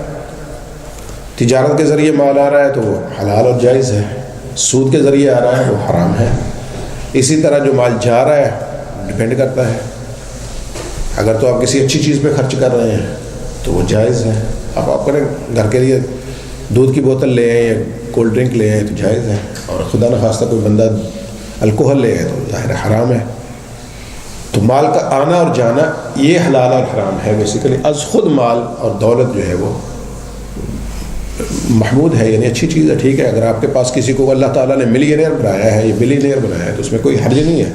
تجارت کے ذریعے مال آ رہا ہے تو وہ حلال اور جائز ہے، سود کے ذریعے آ رہا ہے وہ حرام ہے۔ اسی طرح جو مال جا رہا ہے ڈپینڈ کرتا ہے، اگر تو آپ کسی اچھی چیز پہ خرچ کر رہے ہیں تو وہ جائز ہے، اب آپ اپنے گھر کے لیے دودھ کی بوتل لے آئیں یا کولڈ ڈرنک لے آئیں تو جائز ہے، اور خدا نخواستہ کوئی بندہ الکوہل لے آئے تو ظاہر حرام ہے۔ تو مال کا آنا اور جانا یہ حلال اور حرام ہے، بیسیکلی از خود مال اور دولت جو ہے وہ محمود ہے، یعنی اچھی چیز ہے، ٹھیک ہے. اگر آپ کے پاس کسی کو اللہ تعالیٰ نے ملینئر بنایا ہے یا بلینئر بنایا ہے تو اس میں کوئی حرج نہیں ہے،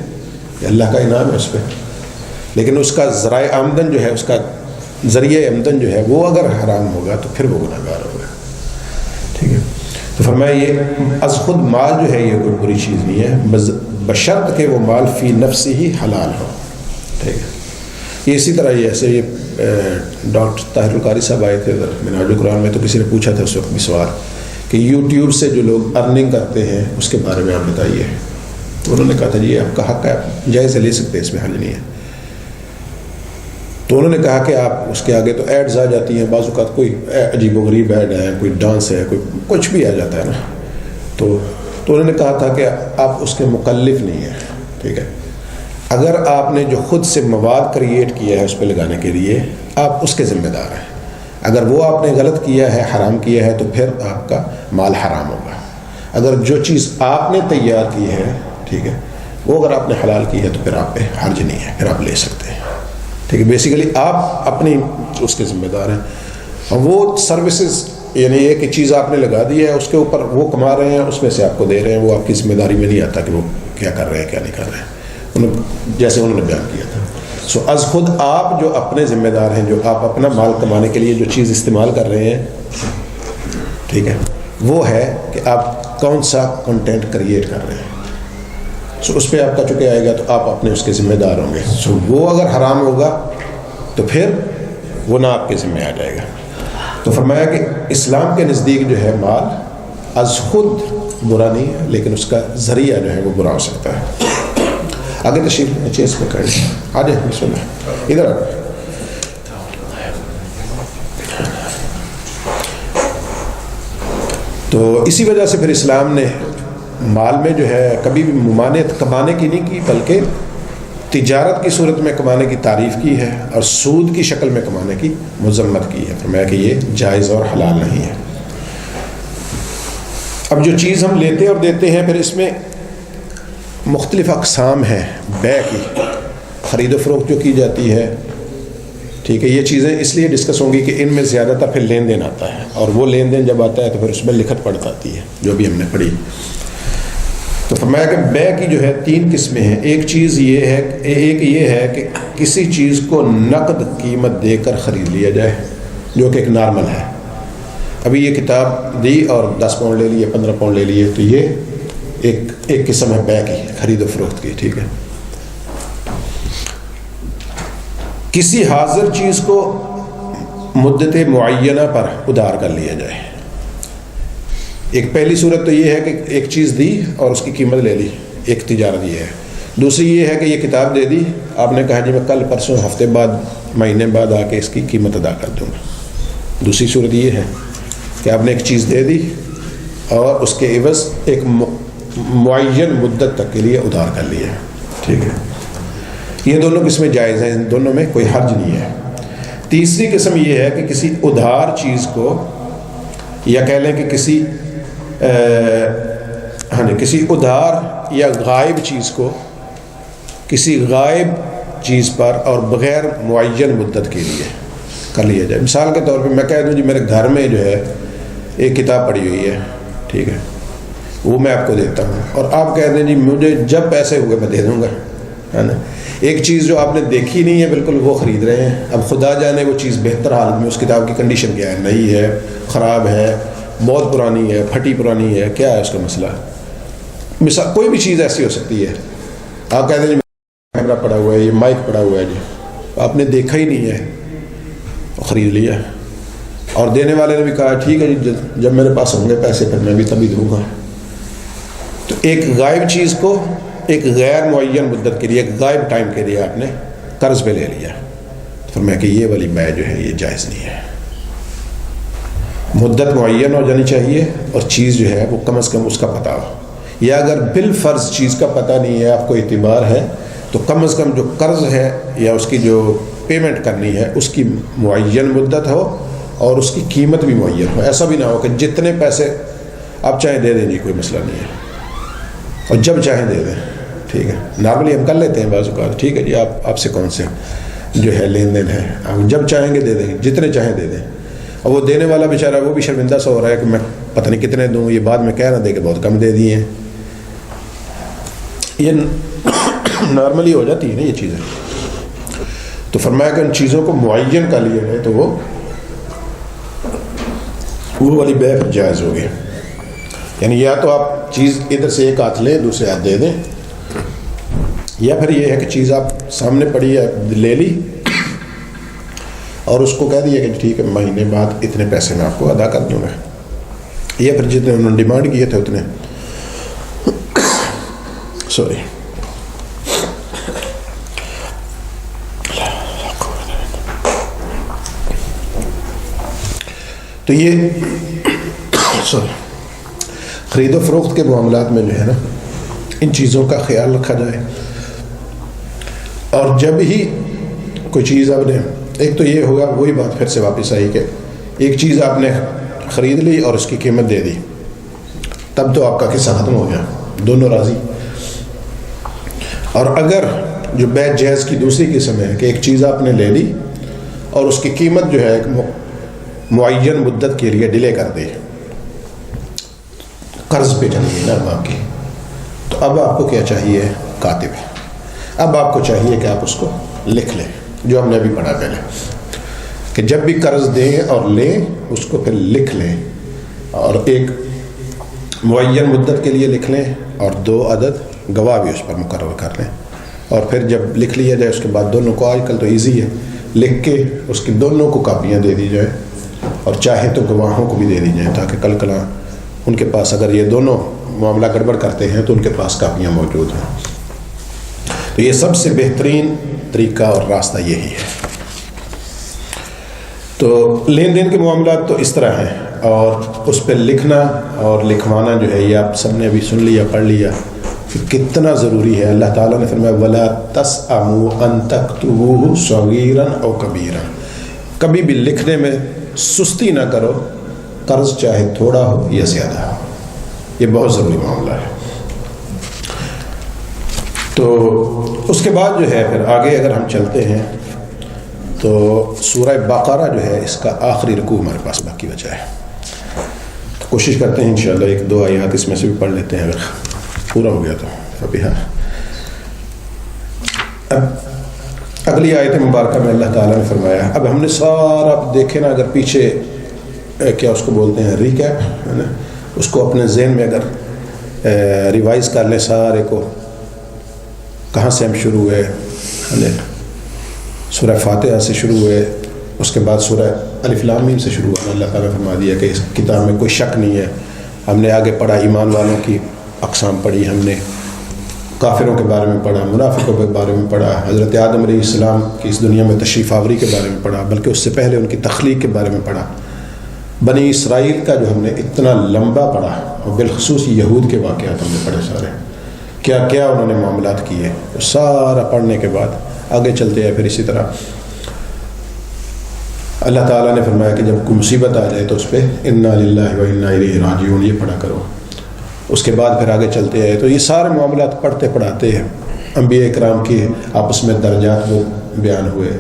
یہ اللہ کا انعام ہے اس پہ. لیکن اس کا ذرائع آمدن جو ہے، اس کا ذریعہ آمدن جو ہے وہ اگر حرام ہوگا تو پھر وہ گناہ گار ہوگا. ٹھیک ہے. تو فرمایا یہ از خود مال جو ہے یہ کوئی بری چیز نہیں ہے، بشرط کہ وہ مال فی نفسی ہی حلال ہو. ٹھیک ہے. یہ اسی طرح یہ ایسے یہ ڈاکٹر طاہر القاری صاحب آئے تھے منہاج القرآن میں، تو کسی نے پوچھا تھا اس وقت بھی سوال کہ یوٹیوب سے جو لوگ ارننگ کرتے ہیں اس کے بارے میں آپ بتائیے. تو انہوں نے کہا تھا جی آپ کا حق ہے، آپ جائز لے سکتے ہیں، اس میں حرج نہیں ہے. تو انہوں نے کہا کہ آپ اس کے آگے تو ایڈز آ جاتی ہیں، بعض اوقات کوئی عجیب و غریب ایڈ ہے، کوئی ڈانس ہے، کوئی کچھ بھی آ جاتا ہے نا. تو انہوں نے کہا تھا کہ آپ اس کے مکلف نہیں ہیں. ٹھیک ہے. اگر آپ نے جو خود سے مواد کریٹ کیا ہے اس پہ لگانے کے لیے، آپ اس کے ذمہ دار ہیں. اگر وہ آپ نے غلط کیا ہے، حرام کیا ہے، تو پھر آپ کا مال حرام ہوگا. اگر جو چیز آپ نے تیار کی ہے، ٹھیک ہے، وہ اگر آپ نے حلال کی ہے تو پھر آپ پہ حرج نہیں ہے، پھر آپ لے سکتے ہیں. ٹھیک ہے. بیسیکلی آپ اپنی اس کے ذمہ دار ہیں. اور وہ سروسز یعنی ایک چیز آپ نے لگا دی ہے، اس کے اوپر وہ کما رہے ہیں، اس میں سے آپ کو دے رہے ہیں، وہ آپ کی ذمہ داری میں نہیں آتا کہ وہ کیا کر رہے ہیں کیا نہیں کر رہے ہیں، جیسے انہوں نے بیان کیا تھا. سو از خود آپ جو اپنے ذمہ دار ہیں، جو آپ اپنا مال کمانے کے لیے جو چیز استعمال کر رہے ہیں، ٹھیک ہے، وہ ہے کہ آپ کون سا کنٹینٹ کریٹ کر رہے ہیں. سو اس پہ آپ کا چکے آئے گا تو آپ اپنے اس کے ذمہ دار ہوں گے. سو وہ اگر حرام ہوگا تو پھر وہ نہ آپ کے ذمہ آ جائے گا. تو فرمایا کہ اسلام کے نزدیک جو ہے مال از خود برا نہیں ہے، لیکن اس کا ذریعہ جو ہے وہ برا ہو سکتا ہے. آگے تشریف نیچے اس میں کریں. آ جائیں بسم اللہ ادھر آ. تو اسی وجہ سے پھر اسلام نے مال میں جو ہے کبھی بھی ممانعت کمانے کی نہیں کی، بلکہ تجارت کی صورت میں کمانے کی تعریف کی ہے اور سود کی شکل میں کمانے کی مذمت کی ہے. فرمایا کہ یہ جائز اور حلال نہیں ہے. اب جو چیز ہم لیتے اور دیتے ہیں، پھر اس میں مختلف اقسام ہیں. بیع کی خرید و فروخت جو کی جاتی ہے، ٹھیک ہے، یہ چیزیں اس لیے ڈسکس ہوں گی کہ ان میں زیادہ تر پھر لین دین آتا ہے، اور وہ لین دین جب آتا ہے تو پھر اس میں لکھت پڑھ آتی ہے جو بھی ہم نے پڑھی. تو فرمایا کہ بیع کی جو ہے 3 قسمیں ہیں. ایک چیز یہ ہے، ایک یہ ہے کہ کسی چیز کو نقد قیمت دے کر خرید لیا جائے، جو کہ ایک نارمل ہے. ابھی یہ کتاب دی اور 10 پاؤنڈ لے لیے، 15 پاؤنڈ لے لیے، تو یہ ایک قسم ہے بیع کی، خرید و فروخت کی. ٹھیک ہے. کسی حاضر چیز کو مدت معینہ پر ادھار کر لیا جائے. ایک پہلی صورت تو یہ ہے کہ ایک چیز دی اور اس کی قیمت لے لی، ایک تجارت یہ ہے. دوسری یہ ہے کہ یہ کتاب دے دی، آپ نے کہا جی میں کل پرسوں ہفتے بعد مہینے بعد آ کے اس کی قیمت ادا کر دوں گا. دوسری صورت یہ ہے کہ آپ نے ایک چیز دے دی اور اس کے عوض ایک معین مدت تک کے لیے ادھار کر لیا. ٹھیک ہے. یہ دونوں قسمیں جائز ہیں، ان دونوں میں کوئی حرج نہیں ہے. تیسری قسم یہ ہے کہ کسی ادھار چیز کو، یا کہہ لیں کہ کسی ادھار یا غائب چیز کو کسی غائب چیز پر اور بغیر معین مدت کے لیے کر لیا جائے. مثال کے طور پہ میں کہہ دوں جی میرے گھر میں جو ہے ایک کتاب پڑی ہوئی ہے، ٹھیک ہے، وہ میں آپ کو دیتا ہوں، اور آپ کہہ دیں جی مجھے جب پیسے ہوئے میں دے دوں گا، ہے نا. ایک چیز جو آپ نے دیکھی نہیں ہے بالکل، وہ خرید رہے ہیں. اب خدا جانے وہ چیز بہتر حالت میں، اس کتاب کی کنڈیشن کیا ہے، نئی ہے، خراب ہے، بہت پرانی ہے، پھٹی پرانی ہے، کیا ہے اس کا مسئلہ. مثال کوئی بھی چیز ایسی ہو سکتی ہے. آپ کہتے ہیں جی کیمرہ پڑا ہوا ہے، یہ مائک پڑا ہوا ہے، جی آپ نے دیکھا ہی نہیں ہے، خرید لیا، اور دینے والے نے بھی کہا ٹھیک ہے جی جب میرے پاس ہوں گے پیسے پھر میں بھی تبھی دوں گا. تو ایک غائب چیز کو ایک غیر معین مدت کے لیے، ایک غائب ٹائم کے لیے آپ نے قرض پہ لے لیا. تو میں کہ یہ والی بیع جو ہے یہ جائز نہیں ہے. مدت معین ہو جانی چاہیے اور چیز جو ہے وہ کم از کم اس کا پتہ ہو، یا اگر بالفرض چیز کا پتہ نہیں ہے، آپ کو اعتبار ہے، تو کم از کم جو قرض ہے یا اس کی جو پیمنٹ کرنی ہے اس کی معین مدت ہو اور اس کی قیمت بھی معین ہو. ایسا بھی نہ ہو کہ جتنے پیسے آپ چاہیں دے دیں جی کوئی مسئلہ نہیں ہے، اور جب چاہیں دے دیں. ٹھیک ہے. نارملی ہم کر لیتے ہیں بعض اوقات، ٹھیک ہے جی آپ سے کون سے جو ہے لین دین ہے، آپ جب چاہیں گے دے دیں، جتنے چاہیں دے دیں. اور وہ دینے والا بیچارہ وہ بھی شرمندہ سا ہو رہا ہے کہ میں پتہ نہیں کتنے دوں، یہ بعد میں کہہ نہ دے کہ بہت کم دے دیے ہیں. یہ نارملی ہو جاتی ہے نا یہ چیزیں. تو فرمایا کہ ان چیزوں کو معین کر لیا جائے تو وہ والی بیع جائز ہوگی. یعنی یا تو آپ چیز ادھر سے ایک ہاتھ لیں دوسرے ہاتھ دے دیں، یا پھر یہ ہے کہ چیز آپ سامنے پڑی ہے لے لی اور اس کو کہہ دیا کہ ٹھیک ہے مہینے بعد اتنے پیسے میں آپ کو ادا کر دوں گا، یا پھر جتنے انہوں نے ڈیمانڈ کیے تھے اتنے. سوری. تو یہ خرید و فروخت کے معاملات میں جو ہے نا ان چیزوں کا خیال رکھا جائے. اور جب ہی کوئی چیز آپ نے، ایک تو یہ ہوگا وہی بات پھر سے واپس آئی کہ ایک چیز آپ نے خرید لی اور اس کی قیمت دے دی، تب تو آپ کا قصہ ختم ہو گیا، دونوں راضی. اور اگر جو بیع جائز کی دوسری قسم ہے کہ ایک چیز آپ نے لے لی اور اس کی قیمت جو ہے ایک معین مدت کے لیے ڈیلے کر دی، قرض پہ چلی گئی نا اب آپ کی، تو اب آپ کو کیا چاہیے؟ کاتب ہے. اب آپ کو چاہیے کہ آپ اس کو لکھ لیں، جو ہم نے ابھی پڑھا پہلے کہ جب بھی قرض دیں اور لیں اس کو پھر لکھ لیں، اور ایک معین مدت کے لیے لکھ لیں اور 2 عدد گواہ بھی اس پر مقرر کر لیں. اور پھر جب لکھ لیا جائے اس کے بعد دونوں کو، آج کل تو ایزی ہے، لکھ کے اس کی دونوں کو کاپیاں دے دی جائیں، اور چاہے تو گواہوں کو بھی دے دی جائیں تاکہ کل کلاں ان کے پاس اگر یہ دونوں معاملہ گڑبڑ کرتے ہیں تو ان کے پاس کاپیاں موجود ہیں. تو یہ سب سے بہترین طریقہ اور راستہ یہی ہے. تو لین دین کے معاملات تو اس طرح ہیں، اور اس پہ لکھنا اور لکھوانا جو ہے یہ آپ سب نے ابھی سن لیا، پڑھ لیا کہ کتنا ضروری ہے. اللہ تعالیٰ نے فرمایا وَلَا تَسْأَمُوا أَن تَكْتُبُوهُ صَغِيرًا أَوْ كَبِيرًا، کبھی بھی لکھنے میں سستی نہ کرو، قرض چاہے تھوڑا ہو یا زیادہ ہو. یہ بہت ضروری معاملہ ہے. تو اس کے بعد جو ہے پھر آگے اگر ہم چلتے ہیں تو سورہ بقرہ جو ہے اس کا آخری رکوع ہمارے پاس باقی بچا ہے. تو کوشش کرتے ہیں انشاءاللہ 1-2 آیات اس میں سے بھی پڑھ لیتے ہیں، اگر پورا ہو گیا تو فبہا. اب اگلی آیت مبارکہ میں اللہ تعالیٰ نے فرمایا، اب ہم نے سارا دیکھے نا، اگر پیچھے کیا اس کو بولتے ہیں ریکیپ ہے نا، اس کو اپنے ذہن میں اگر ریوائز کر لیں سارے کو، کہاں سے ہم شروع ہوئے، سورہ فاتحہ سے شروع ہوئے، اس کے بعد سورہ الف لام میم سے شروع ہوا. اللہ تعالیٰ نے فرما دیا کہ اس کتاب میں کوئی شک نہیں ہے. ہم نے آگے پڑھا ایمان والوں کی اقسام پڑھی، ہم نے کافروں کے بارے میں پڑھا، منافقوں کے بارے میں پڑھا، حضرت آدم علیہ السلام کی اس دنیا میں تشریف آوری کے بارے میں پڑھا، بلکہ اس سے پہلے ان کی تخلیق کے بارے میں پڑھا. بنی اسرائیل کا جو ہم نے اتنا لمبا پڑھا، اور بالخصوص یہود کے واقعات ہم نے پڑھے سارے، کیا کیا انہوں نے معاملات کیے. سارا پڑھنے کے بعد آگے چلتے ہیں. پھر اسی طرح اللہ تعالیٰ نے فرمایا کہ جب کوئی مصیبت آ جائے تو اس پہ انا للہ و انا الیہ راجعون یہ پڑھا کرو. اس کے بعد پھر آگے چلتے ہیں تو یہ سارے معاملات پڑھتے پڑھاتے ہیں. انبیاء کرام کی آپس میں درجات وہ بیان ہوئے،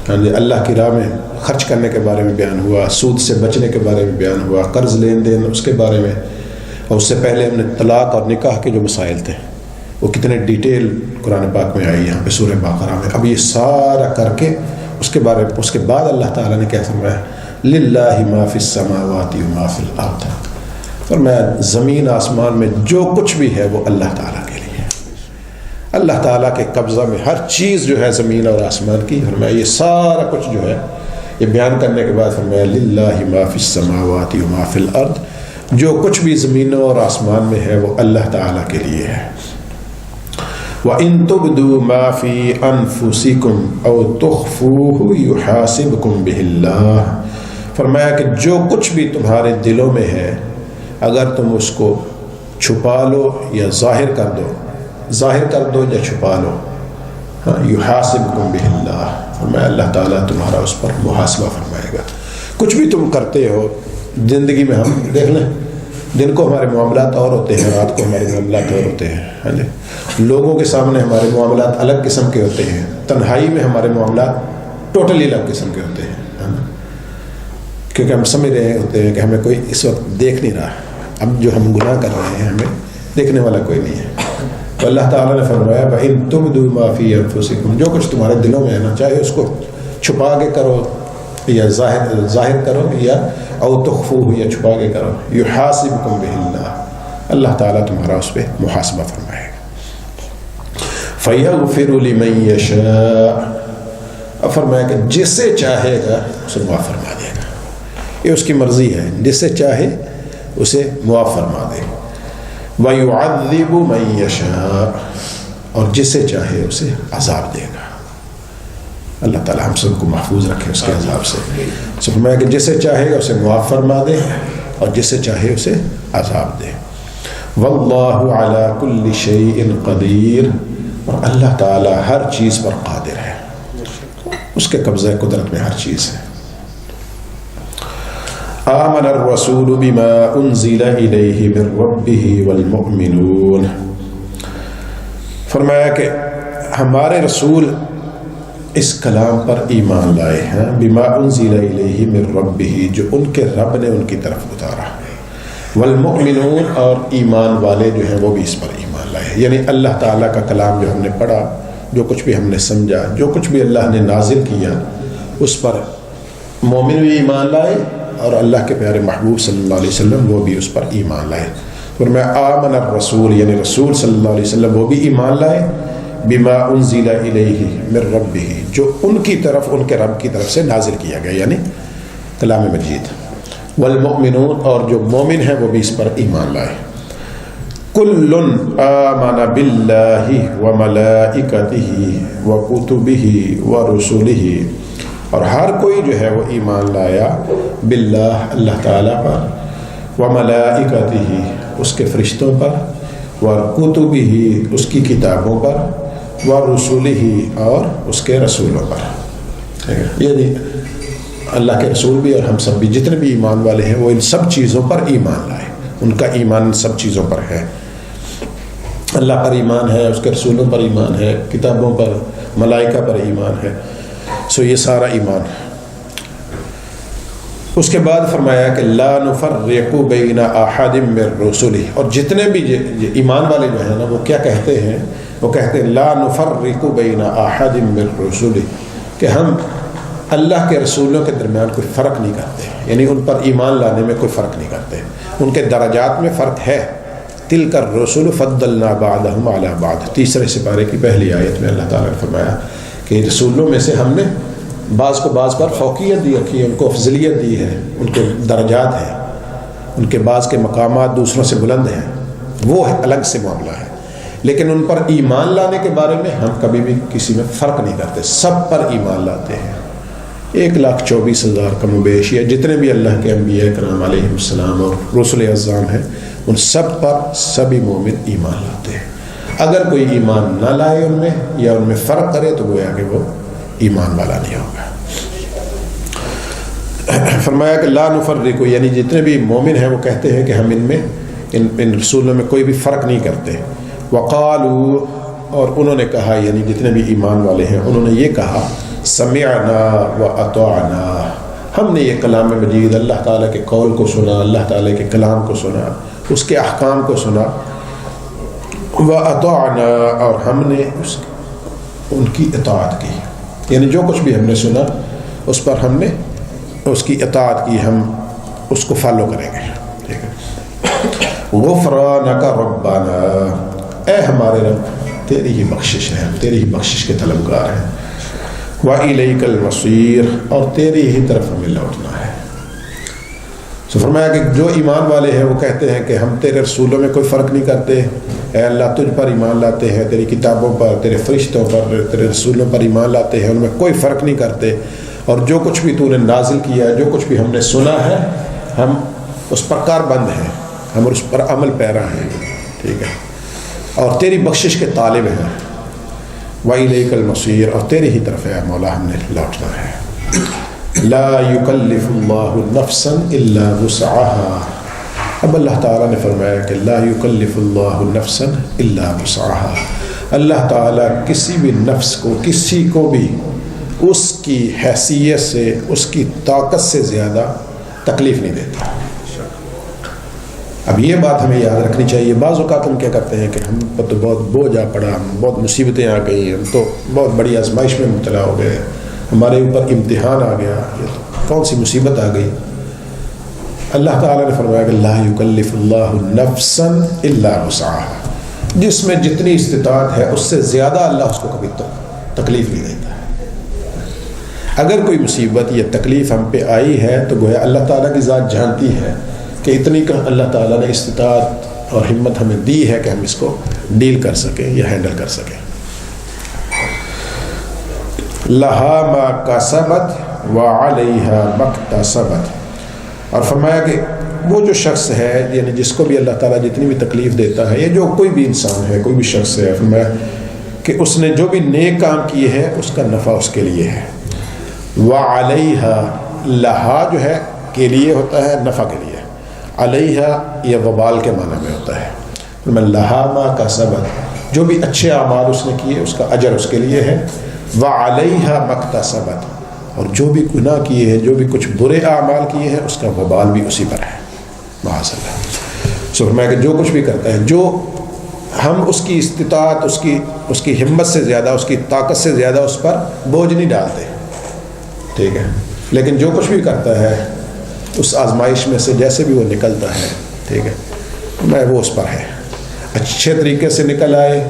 اللہ کی راہ میں خرچ کرنے کے بارے میں بیان ہوا، سود سے بچنے کے بارے میں بیان ہوا، قرض لین دین اس کے بارے میں، اور اس سے پہلے ہم نے طلاق اور نکاح کے جو مسائل تھے وہ کتنے ڈیٹیل قرآن پاک میں آئی یہاں پہ سورہ بقرہ میں. اب یہ سارا کر کے اس کے بعد اللہ تعالیٰ نے کیا فرمایا، للہ ما فی السماوات و ما فی الارض، فرمایا زمین آسمان میں جو کچھ بھی ہے وہ اللہ تعالیٰ کے لیے ہے. اللہ تعالیٰ کے قبضہ میں ہر چیز جو ہے زمین اور آسمان کی. فرمایا یہ سارا کچھ جو ہے یہ بیان کرنے کے بعد فرمایا للہ ما فی السماوات و ما فی الارض، جو کچھ بھی زمینوں اور آسمان میں ہے وہ اللہ تعالیٰ کے لیے ہے. وَإِن تُبْدُوا مَا فِي أَنفُسِكُمْ أَوْ تُخْفُوهُ يُحَاسِبْكُمْ بِهِ اللَّهُ، فرمایا کہ جو کچھ بھی تمہارے دلوں میں ہے اگر تم اس کو چھپا لو یا ظاہر کر دو یا چھپا لو، يُحَاسِبْكُمْ بِهِ اللَّهُ، فرمایا اللہ تعالیٰ تمہارا اس پر محاسبہ فرمائے گا. کچھ بھی تم کرتے ہو زندگی میں، ہم دیکھ لیں دن کو ہمارے معاملات اور ہوتے ہیں، رات کو ہمارے معاملات اور ہوتے ہیں. لوگوں کے سامنے ہمارے معاملات الگ قسم کے ہوتے ہیں، تنہائی میں ہمارے معاملات ٹوٹلی الگ قسم کے ہوتے ہیں. کیونکہ ہم سمجھ رہے ہوتے ہیں کہ ہمیں کوئی اس وقت دیکھ نہیں رہا، اب جو ہم گناہ کر رہے ہیں ہمیں دیکھنے والا کوئی نہیں ہے. تو اللہ تعالیٰ نے فرمایا وَإِن تُبْدُوا مَا فِي أَنفُسِكُمْ، جو کچھ تمہارے دلوں میں ہے نا، چاہے اس کو چھپا کے کرو یا ظاہر کرو، یا او تخفوہ یا چھپا کے کرو، یحاسبکم بہ اللہ، اللہ تعالیٰ تمہارا اس پہ محاسبہ فرمائے گا. فیغفر لمن یشاء، اب فرمایا کہ جسے چاہے گا اسے معاف فرما دے گا. یہ اس کی مرضی ہے، جسے چاہے اسے معاف فرما دے. وَيُعَذِّبُ مَن يَشَاءُ، اور جسے چاہے اسے عذاب دے گا. اللہ تعالیٰ ہم سب کو محفوظ رکھے اس کے عذاب سے. سو فرمایا کہ جسے چاہے اسے معاف فرما دے اور جسے چاہے اسے عذاب دے. وَاللَّهُ عَلَى كُلِّ شَيْءٍ قَدِيرٌ، اور اللہ تعالیٰ ہر چیز پر قادر ہے، اس کے قبضہ قدرت میں ہر چیز ہے. آمن الرسول بما انزل الیہ من ربہ والمؤمنون، فرمایا کہ ہمارے رسول اس کلام پر ایمان لائے ہیں. بما انزل الیہ من ربہ، جو ان کے رب نے ان کی طرف اتارا. والمؤمنون، اور ایمان والے جو ہیں وہ بھی اس پر ایمان لائے. یعنی اللہ تعالیٰ کا کلام جو ہم نے پڑھا، جو کچھ بھی ہم نے سمجھا، جو کچھ بھی اللہ نے نازل کیا، اس پر مومن بھی ایمان لائے اور اللہ کے پیارے محبوب صلی اللہ علیہ وسلم وہ بھی اس پر ایمان لائے. فرمایا آمن الرسول، یعنی رسول صلی اللہ علیہ وسلم وہ بھی ایمان لائے. بما انزل الیہ من ربہ، جو ان کی طرف، ان کے رب کی طرف سے نازل کیا گیا، یعنی کلام مجید. والمؤمنون، اور جو مومن ہیں وہ بھی اس پر ایمان لائے. کل آمن باللہ وملائکتہ وکتبہ ورسلہ، اور ہر کوئی جو ہے وہ ایمان لایا باللہ، اللہ تعالیٰ پر، وملائکتہ، اس کے فرشتوں پر، وکتبہ، اس کی کتابوں پر، ورسلہ، اور اس کے رسولوں پر. یعنی اللہ کے رسول بھی اور ہم سب بھی جتنے بھی ایمان والے ہیں وہ ان سب چیزوں پر ایمان لائے. ان کا ایمان ان سب چیزوں پر ہے. اللہ پر ایمان ہے، اس کے رسولوں پر ایمان ہے، کتابوں پر، ملائکہ پر ایمان ہے. سو یہ سارا ایمان ہے. اس کے بعد فرمایا کہ لا نفرق بین احد من رسلہ، اور جتنے بھی ایمان والے جو ہیں نا وہ کیا کہتے ہیں، وہ کہتے ہیں لا نفرق بین احد من رسلہ، کہ ہم اللہ کے رسولوں کے درمیان کوئی فرق نہیں کرتے، یعنی ان پر ایمان لانے میں کوئی فرق نہیں کرتے. ان کے درجات میں فرق ہے. تلک الرسل فضلنا بعضهم علی بعض، تیسرے سپارے کی پہلی آیت میں اللہ تعالیٰ نے فرمایا کہ رسولوں میں سے ہم نے بعض کو بعض پر فوقیت دی رکھی ہے، ان کو افضلیت دی ہے، ان کے درجات ہیں، ان کے بعض کے مقامات دوسروں سے بلند ہیں، وہ الگ سے معاملہ ہے. لیکن ان پر ایمان لانے کے بارے میں ہم کبھی بھی کسی میں فرق نہیں کرتے، سب پر ایمان لاتے ہیں. 1,24,000 کم و بیش یا جتنے بھی اللہ کے انبیاء کرام علیہ السلام اور رسل اعظام ہیں، ان سب پر سبھی مومن ایمان لاتے ہیں. اگر کوئی ایمان نہ لائے ان میں یا ان میں فرق کرے تو گویا کہ وہ ایمان والا نہیں ہوگا. فرمایا کہ لا نفرق، یعنی جتنے بھی مومن ہیں وہ کہتے ہیں کہ ہم ان میں ان رسولوں میں کوئی بھی فرق نہیں کرتے. وقالوا، اور انہوں نے کہا، یعنی جتنے بھی ایمان والے ہیں انہوں نے یہ کہا سمعنا واطعنا، ہم نے یہ کلام مجید اللہ تعالیٰ کے قول کو سنا، اللہ تعالیٰ کے کلام کو سنا، اس کے احکام کو سنا. واطعنا، اور ہم نے ان کی اطاعت کی، یعنی جو کچھ بھی ہم نے سنا اس پر ہم نے اس کی اطاعت کی، ہم اس کو فالو کریں گے. ٹھیک ہے. غفرانک ربنا، اے ہمارے رب تیری ہی بخشش ہے، ہم تیری ہی بخشش کے طلبگار ہیں. وَإِلَيْكَ الْمَصِيرُ، اور تیری ہی طرف ہمیں لوٹنا ہے. سو فرمایا کہ جو ایمان والے ہیں وہ کہتے ہیں کہ ہم تیرے رسولوں میں کوئی فرق نہیں کرتے، اے اللہ تجھ پر ایمان لاتے ہیں، تیری کتابوں پر، تیرے فرشتوں پر، تیرے رسولوں پر ایمان لاتے ہیں، ان میں کوئی فرق نہیں کرتے، اور جو کچھ بھی تو نے نازل کیا ہے، جو کچھ بھی ہم نے سنا ہے، ہم اس پر کاربند ہیں، ہم اس پر عمل پیرا ہیں. ٹھیک ہے. اور تیری بخشش کے طالب ہیں. وَإِلَيْكَ الْمَصِيرُ، اور تیری ہی طرف ہے مولا ہم نے لوٹنا ہے. لا يكلف الله نفسا الا وسعها، اب اللہ تعالیٰ نے فرمایا کہ لا يكلف الله نفسا الا وسعها، اللہ تعالیٰ کسی بھی نفس کو، کسی کو بھی اس کی حیثیت سے، اس کی طاقت سے زیادہ تکلیف نہیں دیتا۔ اب یہ بات ہمیں یاد رکھنی چاہیے۔ بعض اوقات ہم کیا کرتے ہیں کہ ہم پر تو بہت بوجھ آ پڑا، ہم بہت مصیبتیں آ گئی، ہم تو بہت بڑی آزمائش میں مبتلا ہو گئے، ہمارے اوپر امتحان آ گیا، یہ تو کون سی مصیبت آ گئی۔ اللہ تعالیٰ نے فرمایا کہ لا یکلف اللہ نفسا الا وسعها، جس میں جتنی استطاعت ہے اس سے زیادہ اللہ اس کو کبھی تکلیف نہیں دیتا ہے۔ اگر کوئی مصیبت یا تکلیف ہم پہ آئی ہے تو گویا اللہ تعالیٰ کی ذات جانتی ہے کہ اتنی کا اللہ تعالیٰ نے استطاعت اور ہمت ہمیں دی ہے کہ ہم اس کو ڈیل کر سکیں یا ہینڈل کر سکیں۔ لہا ما کسبت وعلیہا مکتسبت، اور فرمایا کہ وہ جو شخص ہے یعنی جس کو بھی اللہ تعالیٰ جتنی بھی تکلیف دیتا ہے، یا جو کوئی بھی انسان ہے، کوئی بھی شخص ہے، فرمایا کہ اس نے جو بھی نیک کام کیے ہیں اس کا نفع اس کے لیے ہے۔ وعلیہا، لہا جو ہے کے لیے ہوتا ہے، نفع کے لیے، علیہا یہ وبال کے معنی میں ہوتا ہے۔ لہا ما کسبت، جو بھی اچھے اعمال اس نے کیے اس کا اجر اس کے لیے ہے۔ وعلیہا مکتسبت، اور جو بھی گناہ کیے ہیں، جو بھی کچھ برے اعمال کیے ہیں اس کا وبال بھی اسی پر ہے۔ معاذ اللہ۔ سو فرمایا کہ جو کچھ بھی کرتا ہے، جو ہم اس کی استطاعت، اس کی ہمت سے زیادہ، اس کی طاقت سے زیادہ اس پر بوجھ نہیں ڈالتے، ٹھیک ہے، لیکن جو کچھ بھی کرتا ہے اس آزمائش میں سے جیسے بھی وہ نکلتا ہے، ٹھیک ہے، میں وہ اس پر ہے۔ اچھے طریقے سے نکل آئے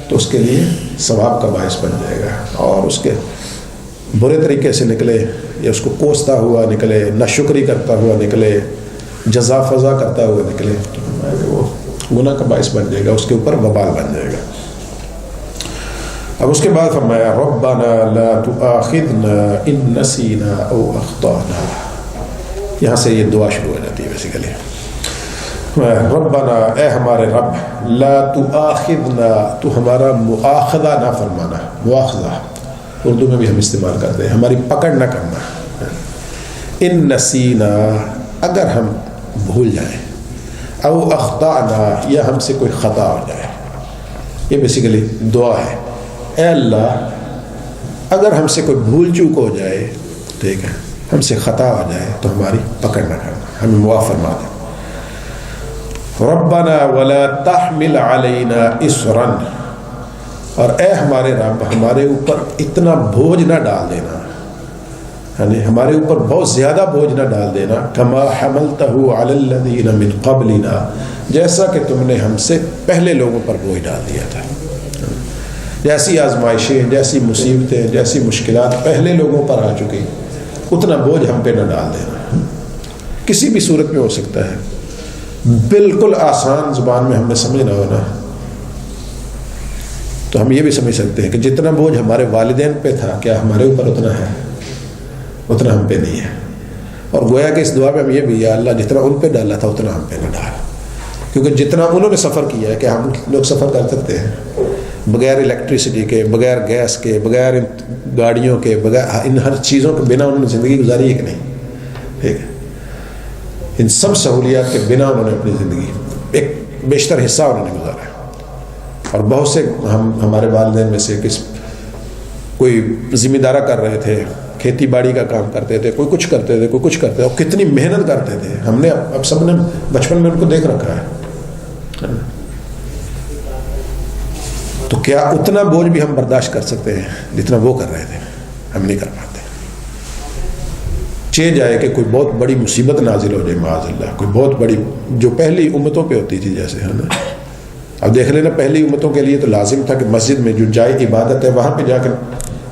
تو اس کے لیے ثواب کا باعث بن جائے گا، اور اس کے برے طریقے سے نکلے یا اس کو کوستا ہوا نکلے، ناشکری کرتا ہوا نکلے، جزا فضا کرتا ہوا نکلے، تو وہ گناہ کا باعث بن جائے گا، اس کے اوپر وبال بن جائے گا۔ اب اس کے بعد فرمایا ربنا لا تؤاخذنا ان نسینا او اخطانا، یہاں سے یہ دعا شروع ہو جاتی ہے بیسیکلی۔ ربنا، اے ہمارے رب، لا تؤاخذنا، تو ہمارا مؤاخذہ نہ فرمانا، مؤاخذہ اردو میں بھی ہم استعمال کرتے ہیں، ہماری پکڑ نہ کرنا۔ ان نسینا، اگر ہم بھول جائیں، او اخطانا، یا ہم سے کوئی خطا ہو جائے، یہ بیسیکلی دعا ہے۔ اے اللہ، اگر ہم سے کوئی بھول چوک ہو جائے، ٹھیک ہے، ہم سے خطا ہو جائے تو ہماری پکڑ نہ کرنا، ہمیں معاف فرما دیں۔ ربنا ولا تحمل علینا اسرا، اور اے ہمارے رب، ہمارے اوپر اتنا بوجھ نہ ڈال دینا، یعنی ہمارے اوپر بہت زیادہ بوجھ نہ ڈال دینا، کما حملتہ علی الذین من قبلنا، جیسا کہ تم نے ہم سے پہلے لوگوں پر بوجھ ڈال دیا تھا۔ جیسی آزمائشیں، جیسی مصیبتیں، جیسی مشکلات پہلے لوگوں پر آ چکی، اتنا بوجھ ہم پہ نہ ڈال دینا۔ کسی بھی صورت میں ہو سکتا ہے، بالکل آسان زبان میں ہم نے سمجھنا ہونا، تو ہم یہ بھی سمجھ سکتے ہیں کہ جتنا بوجھ ہمارے والدین پہ تھا، کیا ہمارے اوپر اتنا ہے؟ اتنا ہم پہ نہیں ہے۔ اور گویا کہ اس دعا میں ہم یہ بھی، یا اللہ جتنا ان پہ ڈالا تھا اتنا ہم پہ نہ ڈال، کیونکہ جتنا انہوں نے سفر کیا ہے، کہ ہم لوگ سفر کر سکتے ہیں بغیر الیکٹریسٹی کے، بغیر گیس کے، بغیر گاڑیوں کے، بغیر ان ہر چیزوں کے بنا انہوں نے زندگی گزاری ہے کہ نہیں؟ ٹھیک ہے، ان سب سہولیات کے بنا انہوں نے اپنی زندگی ایک بیشتر حصہ انہوں نے گزارا ہے۔ اور بہت سے ہمارے والدین میں سے کوئی ذمہ دارہ کر رہے تھے، کھیتی باڑی کا کام کرتے تھے، کوئی کچھ کرتے تھے، کوئی کچھ کرتے تھے، اور کتنی محنت کرتے تھے، ہم نے اب سب نے بچپن میں ان کو دیکھ رکھا ہے۔ تو کیا اتنا بوجھ بھی ہم برداشت کر سکتے ہیں جتنا وہ کر رہے تھے؟ ہم نہیں کر پاتے۔ چہ جائے کہ کوئی بہت بڑی مصیبت نازل ہو جائے، معاذ اللہ، کوئی بہت بڑی، جو پہلی امتوں پہ ہوتی تھی جیسے، ہے نا، اب دیکھ لینا پہلی امتوں کے لیے تو لازم تھا کہ مسجد میں جو جائے عبادت ہے وہاں پہ جا کر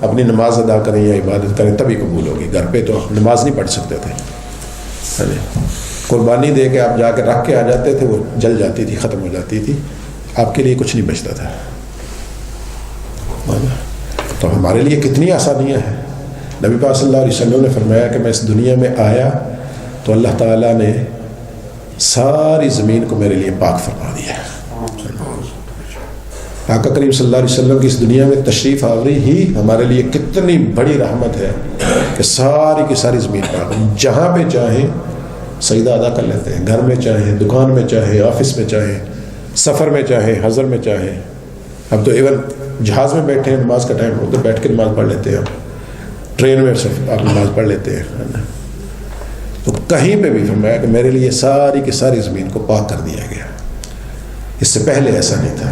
اپنی نماز ادا کریں یا عبادت کریں تبھی قبول ہوگی، گھر پہ تو نماز نہیں پڑھ سکتے تھے۔ قربانی دے کے آپ جا کے رکھ کے آ جاتے تھے، وہ جل جاتی تھی، ختم ہو جاتی تھی، آپ کے لیے کچھ نہیں بچتا تھا۔ تو ہمارے لیے کتنی آسانیاں ہیں۔ نبی پاک صلی اللہ علیہ وسلم نے فرمایا کہ میں اس دنیا میں آیا تو اللہ تعالیٰ نے ساری زمین کو میرے لیے پاک فرما دیا۔ آقا کریم صلی اللہ علیہ وسلم کی اس دنیا میں تشریف آوری ہی ہمارے لیے کتنی بڑی رحمت ہے کہ ساری کی ساری زمین پاک، جہاں پہ چاہیں سجدہ ادا کر لیتے ہیں، گھر میں چاہیں، دکان میں چاہیں، آفس میں چاہیں، سفر میں چاہیں، حضر میں چاہیں۔ اب تو ایون جہاز میں بیٹھے ہیں، نماز کا ٹائم ادھر بیٹھ کے نماز پڑھ لیتے ہیں، ٹرین میں آپ نماز پڑھ لیتے ہیں۔ تو کہیں پہ بھی فرمایا کہ میرے لیے ساری کی ساری زمین کو پاک کر دیا گیا. اس سے پہلے ایسا نہیں تھا.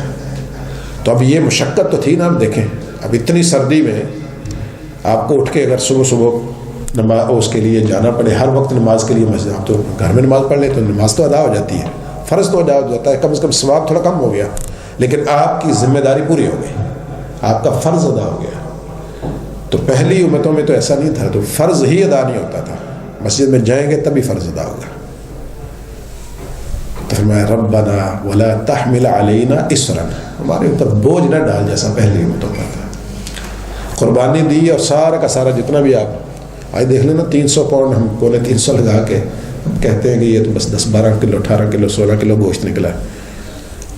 تو اب یہ مشقت تو تھی نا. اب دیکھیں اب اتنی سردی میں آپ کو اٹھ کے اگر صبح صبح نماز اس کے لیے جانا پڑے، ہر وقت نماز کے لیے مسجد، آپ تو گھر میں نماز پڑھ لیں تو نماز تو ادا ہو جاتی ہے، فرض تو ادا ہو جاتا ہے، کم سے کم ثواب تھوڑا کم ہو گیا، لیکن آپ کی ذمہ داری پوری ہو گئی، آپ کا فرض ادا ہو گیا. تو پہلی امتوں میں تو ایسا نہیں تھا، تو فرض ہی ادا نہیں ہوتا تھا. مسجد میں جائیں گے تبھی فرض ادا ہوگا. تو فرمایا ربنا ولا تحمل علینا اسرا، ہمارے اوپر بوجھ نہ ڈال جیسا پہلی امتوں پر تھا. قربانی دی اور سارا کا سارا جتنا بھی آپ آج دیکھ لینا 300 پاؤنڈ ہم پونے 300 لگا کے کہتے ہیں کہ یہ تو بس 10-12 کلو 18 کلو 16 کلو گوشت نکلا ہے،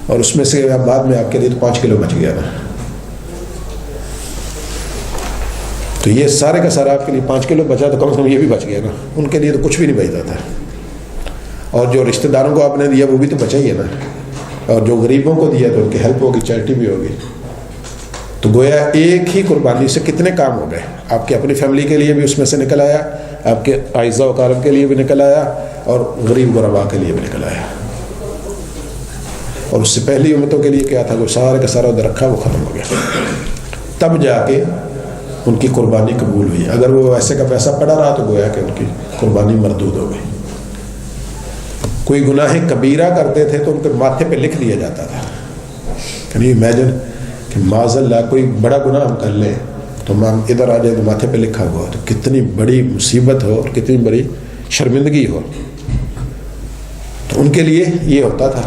اور اس میں سے بعد میں آپ کے لیے تو 5 کلو بچ گیا نا. تو یہ سارے کا سارا آپ کے لیے 5 کلو بچا تو کم سے کم یہ بھی بچ گیا نا. ان کے لیے تو کچھ بھی نہیں بچتا تھا. اور جو رشتہ داروں کو آپ نے دیا وہ بھی تو بچا ہی ہے نا. اور جو غریبوں کو دیا تو ان کی ہیلپ ہوگی، چیریٹی بھی ہوگی. تو گویا ایک ہی قربانی سے کتنے کام ہو گئے. آپ کی اپنی فیملی کے لیے بھی اس میں سے نکل آیا، آپ کے اعزاء و اقارب کے لیے بھی نکل آیا، اور غریب غربا کے لیے بھی نکل آیا. اور اس سے پہلی امتوں کے لیے کیا تھا، وہ سارے کا سارا ادھر رکھا وہ ختم ہو گیا. تب جا کے ان کی قربانی قبول ہوئی. اگر وہ ویسے کا پیسہ پڑا رہا تو گویا کہ ان کی قربانی مردود ہو گئی. کوئی گناہ کبیرہ کرتے تھے تو ان کے ماتھے پہ لکھ دیا جاتا تھا. کین یو امیجن کہ معاذ اللہ کوئی بڑا گناہ ہم کر لیں تو ہم ادھر آ جائے تو ماتھے پہ لکھا ہوا، تو کتنی بڑی مصیبت ہو اور کتنی بڑی شرمندگی ہو. تو ان کے لیے یہ ہوتا تھا.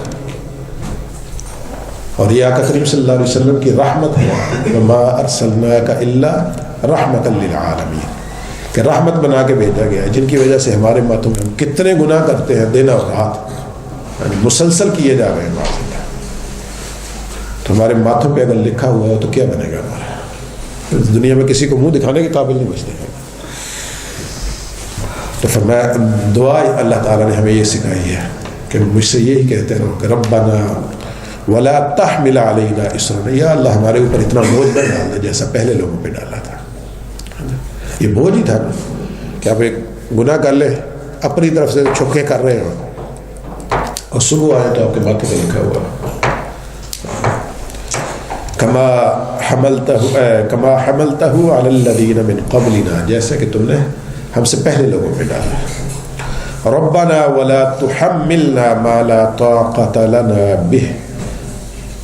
اور یہ آقا کریم صلی اللہ علیہ وسلم کی رحمت ہے، وما ارسلناک الا رحمتا للعالمین، کہ رحمت بنا کے بھیجا گیا ہے، جن کی وجہ سے ہمارے ماتھوں میں ہم کتنے گناہ کرتے ہیں دن اور رات، یعنی مسلسل کیے جا رہے ہیں. تو ہمارے ماتھوں پہ اگر لکھا ہوا ہو تو کیا بنے گا ہمارا. دنیا میں کسی کو منہ دکھانے کے قابل نہیں بچتے ہیں. تو فرمایا دعا اللہ تعالیٰ نے ہمیں یہ سکھائی ہے کہ مجھ سے یہی کہتے رہو کہ ربنا ولا تحمل علینا اسرا، یا اللہ ہمارے اوپر اتنا بوجھ نہ ڈال دے جیسا پہلے لوگوں پہ ڈالا تھا. یہ بوجھ ہی تھا نا کہ آپ ایک گناہ کر لیں، اپنی طرف سے چھکے کر رہے ہو، اور صبح آئے تو آپ کے ماتھے پہ لکھا ہوا کما حملتہ علی الذین من قبلنا، جیسے کہ تم نے ہم سے پہلے لوگوں پہ ڈالا. ربنا ولا تحملنا ما لا طاقت لنا به.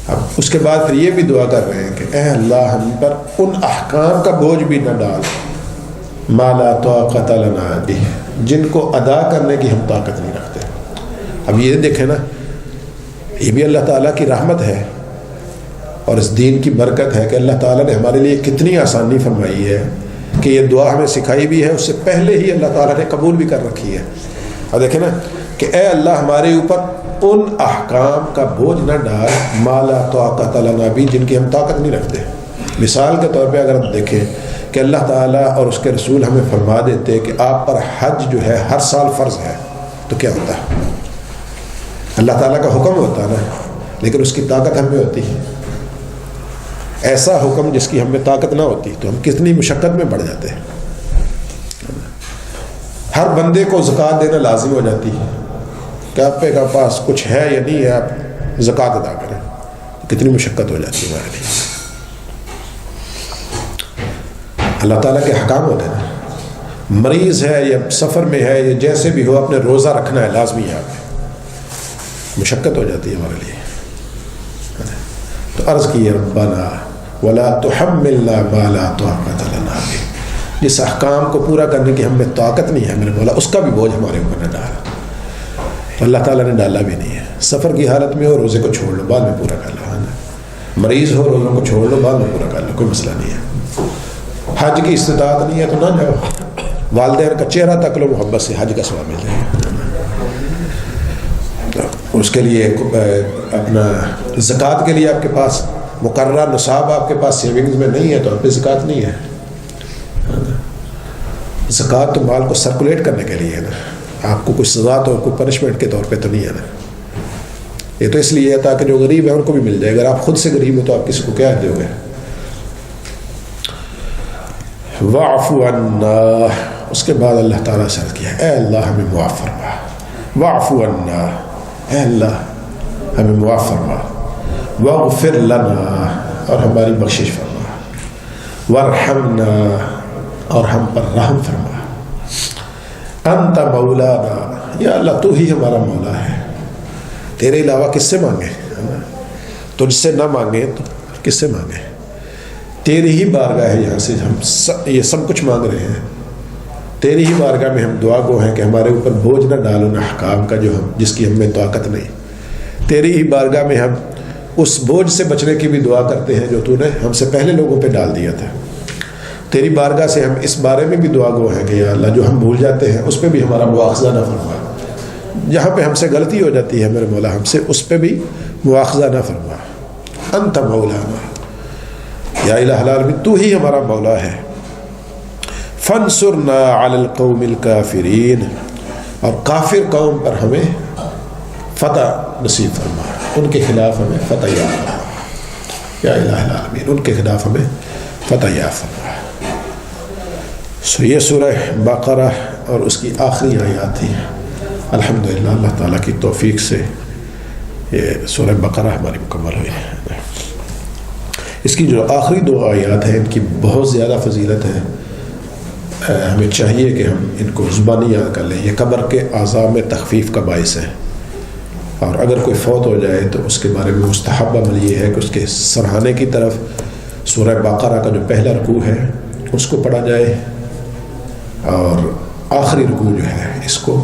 اب اس کے بعد پھر یہ بھی دعا کر رہے ہیں کہ اے اللہ ہم پر ان احکام کا بوجھ بھی نہ ڈال، ما لا طاقت لنا به، جن کو ادا کرنے کی ہم طاقت نہیں رکھتے. اب یہ دیکھیں نا، یہ بھی اللہ تعالیٰ کی رحمت ہے اور اس دین کی برکت ہے کہ اللہ تعالیٰ نے ہمارے لیے کتنی آسانی فرمائی ہے کہ یہ دعا ہمیں سکھائی بھی ہے، اس سے پہلے ہی اللہ تعالیٰ نے قبول بھی کر رکھی ہے. اور دیکھیں نا کہ اے اللہ ہمارے اوپر ان احکام کا بوجھ نہ ڈال ما لا طاقت لنا بھی، جن کی ہم طاقت نہیں رکھتے. مثال کے طور پہ اگر ہم دیکھیں کہ اللہ تعالیٰ اور اس کے رسول ہمیں فرما دیتے کہ آپ پر حج جو ہے ہر سال فرض ہے، تو کیا ہوتا ہے؟ اللہ تعالیٰ کا حکم ہوتا نا، لیکن اس کی طاقت ہم میں ہوتی ہے. ایسا حکم جس کی ہم میں طاقت نہ ہوتی تو ہم کتنی مشقت میں بڑھ جاتے ہیں. ہر بندے کو زکوٰۃ دینا لازم ہو جاتی ہے کہ آپ کے پاس کچھ ہے یا نہیں ہے، آپ زکوٰۃ ادا کریں. کتنی مشقت ہو جاتی ہے ہمارے لیے. اللہ تعالیٰ کے حکام ہوتے ہیں. مریض ہے یا سفر میں ہے یا جیسے بھی ہو، اپنے روزہ رکھنا ہے لازمی ہے. آپ مشقت ہو جاتی ہے ہمارے لیے. تو عرض کی ربنا ولا تحملنا ما لا طاقت لنا به، جس احکام کو پورا کرنے کی ہم میں طاقت نہیں ہے میرے مولا، اس کا بھی بوجھ ہمارے اوپر نہ ڈالا. تو اللہ تعالیٰ نے ڈالا بھی نہیں ہے. سفر کی حالت میں ہو روزے کو چھوڑ لو، بعد میں پورا کر لو. مریض ہو روزوں کو چھوڑ لو، بعد میں پورا کر لو، کوئی مسئلہ نہیں ہے. حج کی استطاعت نہیں ہے تو نہ جاؤ، والدین کا چہرہ تک لو، محبت سے حج کا ثواب مل جائے گا. اس کے لیے اپنا زکوٰۃ کے لیے آپ کے پاس مقررہ نصاب آپ کے پاس سیونگز میں نہیں ہے تو آپ پہ زکوٰۃ نہیں ہے. زکوٰۃ تو مال کو سرکولیٹ کرنے کے لیے ہے نا، آپ کو کچھ سزا تو کوئی پنشمنٹ کے طور پہ تو نہیں ہے نا. یہ تو اس لیے ہے تاکہ جو غریب ہے ان کو بھی مل جائے. اگر آپ خود سے غریب ہو تو آپ کسی کو کیا دو گے. واعف عنا، اس کے بعد اللہ تعالیٰ سے عرض کیا اے اللہ ہمیں معاف فرما، واعف عنا، اے اللہ ہمیں معاف فرما، واغفر لنا، اور ہماری بخشش فرما، وارحمنا، اور ہم پر رحم فرما، انت مولانا، یا اللہ تو ہی ہمارا مولا ہے، تیرے علاوہ کس سے مانگے، تجھ سے نہ مانگے تو کس سے مانگے، تیری ہی بارگاہ ہے، یہاں سے ہم یہ سب کچھ مانگ رہے ہیں، تیری ہی بارگاہ میں ہم دعا گو ہیں کہ ہمارے اوپر بوجھ نہ ڈالو نہ احکام کا جس کی ہم میں طاقت نہیں، تیری ہی بارگاہ میں ہم اس بوجھ سے بچنے کی بھی دعا کرتے ہیں جو تو نے ہم سے پہلے لوگوں پہ ڈال دیا تھا، تیری بارگاہ سے ہم اس بارے میں بھی دعا گو ہیں کہ یا اللہ جو ہم بھول جاتے ہیں اس پہ بھی ہمارا مواخذہ نہ فرما، جہاں پہ ہم سے غلطی ہو جاتی ہے میرے مولا ہم سے اس پہ بھی مواخذہ نہ فرما، انت مولانا، یا الہ العالمین تو ہی ہمارا مولا ہے، فانصرنا علی القوم الکافرین، اور کافر قوم پر ہمیں فتح نصیب فرما، ان کے خلاف ہمیں فتح یاب فرما، یا الہ العالمین ان کے خلاف ہمیں فتح یاب فرما۔ یہ سورہ بقرہ اور اس کی آخری آیات تھی، الحمدللہ اللہ تعالیٰ کی توفیق سے یہ سورہ بقرہ ہماری مکمل ہوئی ہے۔ اس کی جو آخری 2 آیات ہیں ان کی بہت زیادہ فضیلت ہے، ہمیں چاہیے کہ ہم ان کو زبانی یاد کر لیں، یہ قبر کے عذاب میں تخفیف کا باعث ہے، اور اگر کوئی فوت ہو جائے تو اس کے بارے میں مستحب عمل یہ ہے کہ اس کے سرہانے کی طرف سورہ بقرہ کا جو پہلا رکوع ہے اس کو پڑھا جائے، اور آخری رکوع جو ہے اس کو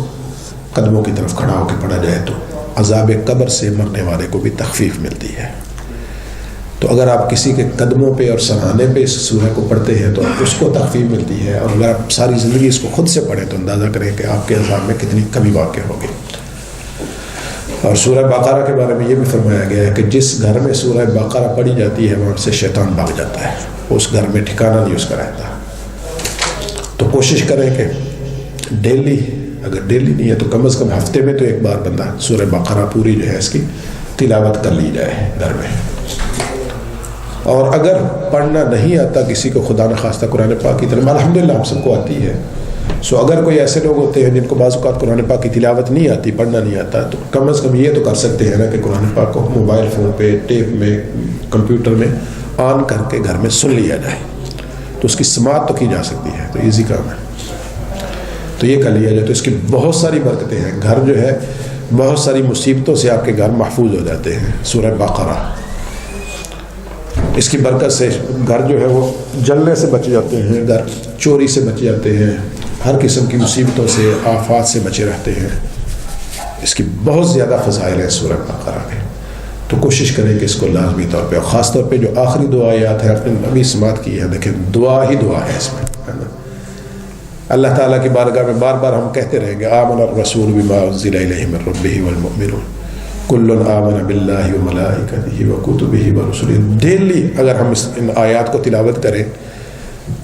قدموں کی طرف کھڑا ہو کے پڑھا جائے تو عذاب قبر سے مرنے والے کو بھی تخفیف ملتی ہے۔ تو اگر آپ کسی کے قدموں پہ اور سرہانے پہ اس سورہ کو پڑھتے ہیں تو اس کو تخفیف ملتی ہے، اور اگر آپ ساری زندگی اس کو خود سے پڑھیں تو اندازہ کریں کہ آپ کے عذاب میں کتنی کمی واقع ہوگی۔ اور سورہ بقرہ کے بارے میں یہ بھی فرمایا گیا ہے کہ جس گھر میں سورہ بقرہ پڑھی جاتی ہے وہاں سے شیطان بھاگ جاتا ہے، اس گھر میں ٹھکانہ نہیں اس کا رہتا۔ تو کوشش کریں کہ ڈیلی، اگر ڈیلی نہیں ہے تو کم از کم ہفتے میں تو ایک بار بندہ سورہ بقرہ پوری جو ہے اس کی تلاوت کر لی جائے گھر میں۔ اور اگر پڑھنا نہیں آتا کسی کو، خدا نخواستہ قرآن پاک کی طرف، الحمدللہ ہم سب کو آتی ہے، اگر کوئی ایسے لوگ ہوتے ہیں جن کو بعض اوقات قرآن پاک کی تلاوت نہیں آتی، پڑھنا نہیں آتا، تو کم از کم یہ تو کر سکتے ہیں نا کہ قرآن پاک کو موبائل فون پہ، ٹیپ میں، کمپیوٹر میں آن کر کے گھر میں سن لیا جائے، تو اس کی سماعت تو کی جا سکتی ہے، تو ایزی کام ہے، تو یہ کر لیا جائے تو اس کی بہت ساری برکتیں ہیں، گھر جو ہے بہت ساری مصیبتوں سے آپ کے گھر محفوظ ہو جاتے ہیں۔ سورہ بقرہ اس کی برکت سے گھر جو ہے وہ جلنے سے بچ جاتے ہیں، گھر چوری سے بچ جاتے ہیں، ہر قسم کی مصیبتوں سے، آفات سے بچے رہتے ہیں۔ اس کی بہت زیادہ فضائل ہیں سورہ بقرہ کے، تو کوشش کریں کہ اس کو لازمی طور پہ، اور خاص طور پہ جو آخری 2 آیات ہیں اپنے ابھی سماعت کی ہے، دیکھیں دعا ہی دعا ہے اس میں، ہے نا۔ اللہ تعالیٰ کی بارگاہ میں بار بار ہم کہتے رہیں گے آمن الرسول بما انزل الیہ من ربہ والمؤمنون کل آمن باللہ وملائکتہ وکتبہ ورسلہ۔ ڈیلی اگر ہم ان آیات کو تلاوت کریں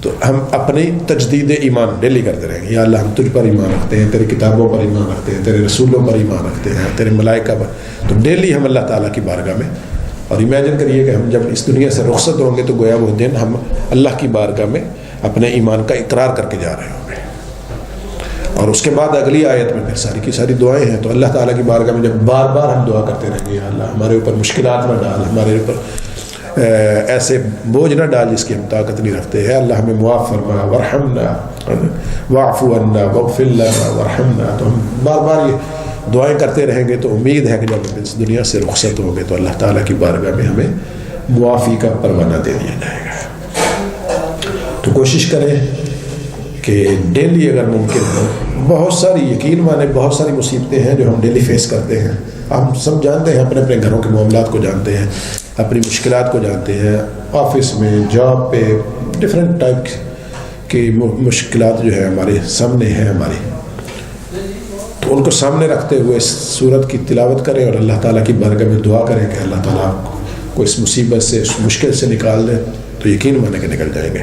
تو ہم اپنی تجدید ایمان ڈیلی کرتے رہیں گے، یا اللہ ہم تجھ پر ایمان رکھتے ہیں، تیری کتابوں پر ایمان رکھتے ہیں، تیرے رسولوں پر ایمان رکھتے ہیں، تیرے ملائکہ پر، تو ڈیلی ہم اللہ تعالیٰ کی بارگاہ میں، اور امیجن کریے کہ ہم جب اس دنیا سے رخصت ہوں گے تو گویا وہ دن ہم اللہ کی بارگاہ میں اپنے ایمان کا اقرار کر کے جا رہے ہوں گے۔ اور اس کے بعد اگلی آیت میں پھر ساری کی ساری دعائیں ہیں، تو اللہ تعالیٰ کی بارگاہ میں جب بار بار ہم دعا کرتے رہیں گے، یا اللہ ہمارے اوپر مشکلات نہ ڈال، ہمارے اوپر ایسے بوجھ نہ ڈال جس کی ہم طاقت نہیں رکھتے ہیں، اللہ ہمیں معاف فرما، ورحمنا واعف عنا واغفر لنا ورحمنا۔ تو ہم بار بار یہ دعائیں کرتے رہیں گے، تو امید ہے کہ جب ہم اس دنیا سے رخصت ہوں گے تو اللہ تعالیٰ کی بارگاہ میں ہمیں معافی کا پروانہ دے دیا جائے گا۔ تو کوشش کریں کہ ڈیلی اگر ممکن ہو، بہت ساری، یقین مانے بہت ساری مصیبتیں ہیں جو ہم ڈیلی فیس کرتے ہیں، ہم سب جانتے ہیں، اپنے اپنے گھروں کے معاملات کو جانتے ہیں، اپنی مشکلات کو جانتے ہیں، آفس میں، جاب پہ، ڈفرینٹ ٹائپ کی مشکلات جو ہے ہمارے سامنے ہیں ہماری، تو ان کو سامنے رکھتے ہوئے اس سورت کی تلاوت کریں اور اللہ تعالیٰ کی بارگاہ میں دعا کریں کہ اللہ تعالیٰ کو اس مصیبت سے، اس مشکل سے نکال دے، تو یقین مانے کہ نکل جائیں گے۔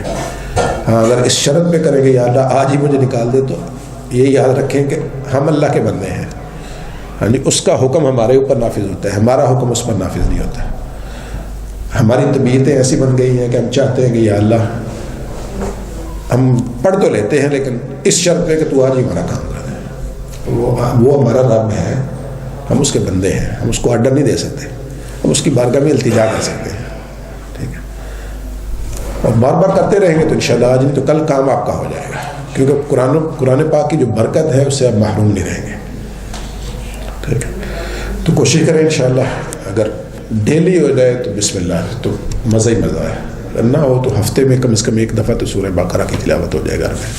ہاں اگر اس شرط پہ کریں گے یا اللہ آج ہی مجھے نکال دے، تو یہ یاد رکھیں کہ ہم اللہ کے بندے ہیں، ہاں جی، اس کا حکم ہمارے اوپر نافذ ہوتا ہے، ہمارا حکم اس پر نافذ نہیں ہوتا۔ ہماری طبیعتیں ایسی بن گئی ہیں کہ ہم چاہتے ہیں کہ یا اللہ ہم پڑھ تو لیتے ہیں لیکن اس شرط پہ کہ تو آج ہی ہمارا کام کر دے. وہ ہمارا رب ہے, ہم اس کے بندے ہیں, ہم اس کو آرڈر نہیں دے سکتے, ہم اس کی بارگاہ میں التجا کر سکتے ہیں. ٹھیک ہے, اور بار بار کرتے رہیں گے تو انشاءاللہ آج نہیں تو کل کام آپ کا ہو جائے گا, کیونکہ قرآن پاک کی جو برکت ہے اس سے آپ محروم نہیں رہیں گے. ٹھیک ہے, تو کوشش کریں انشاءاللہ اگر ڈیلی ہو جائے تو بسم اللہ, تو مزہ ہی مزہ ہے. نہ ہو تو ہفتے میں کم از کم ایک دفعہ تو سورہ بقرہ کی تلاوت ہو جائے گھر میں.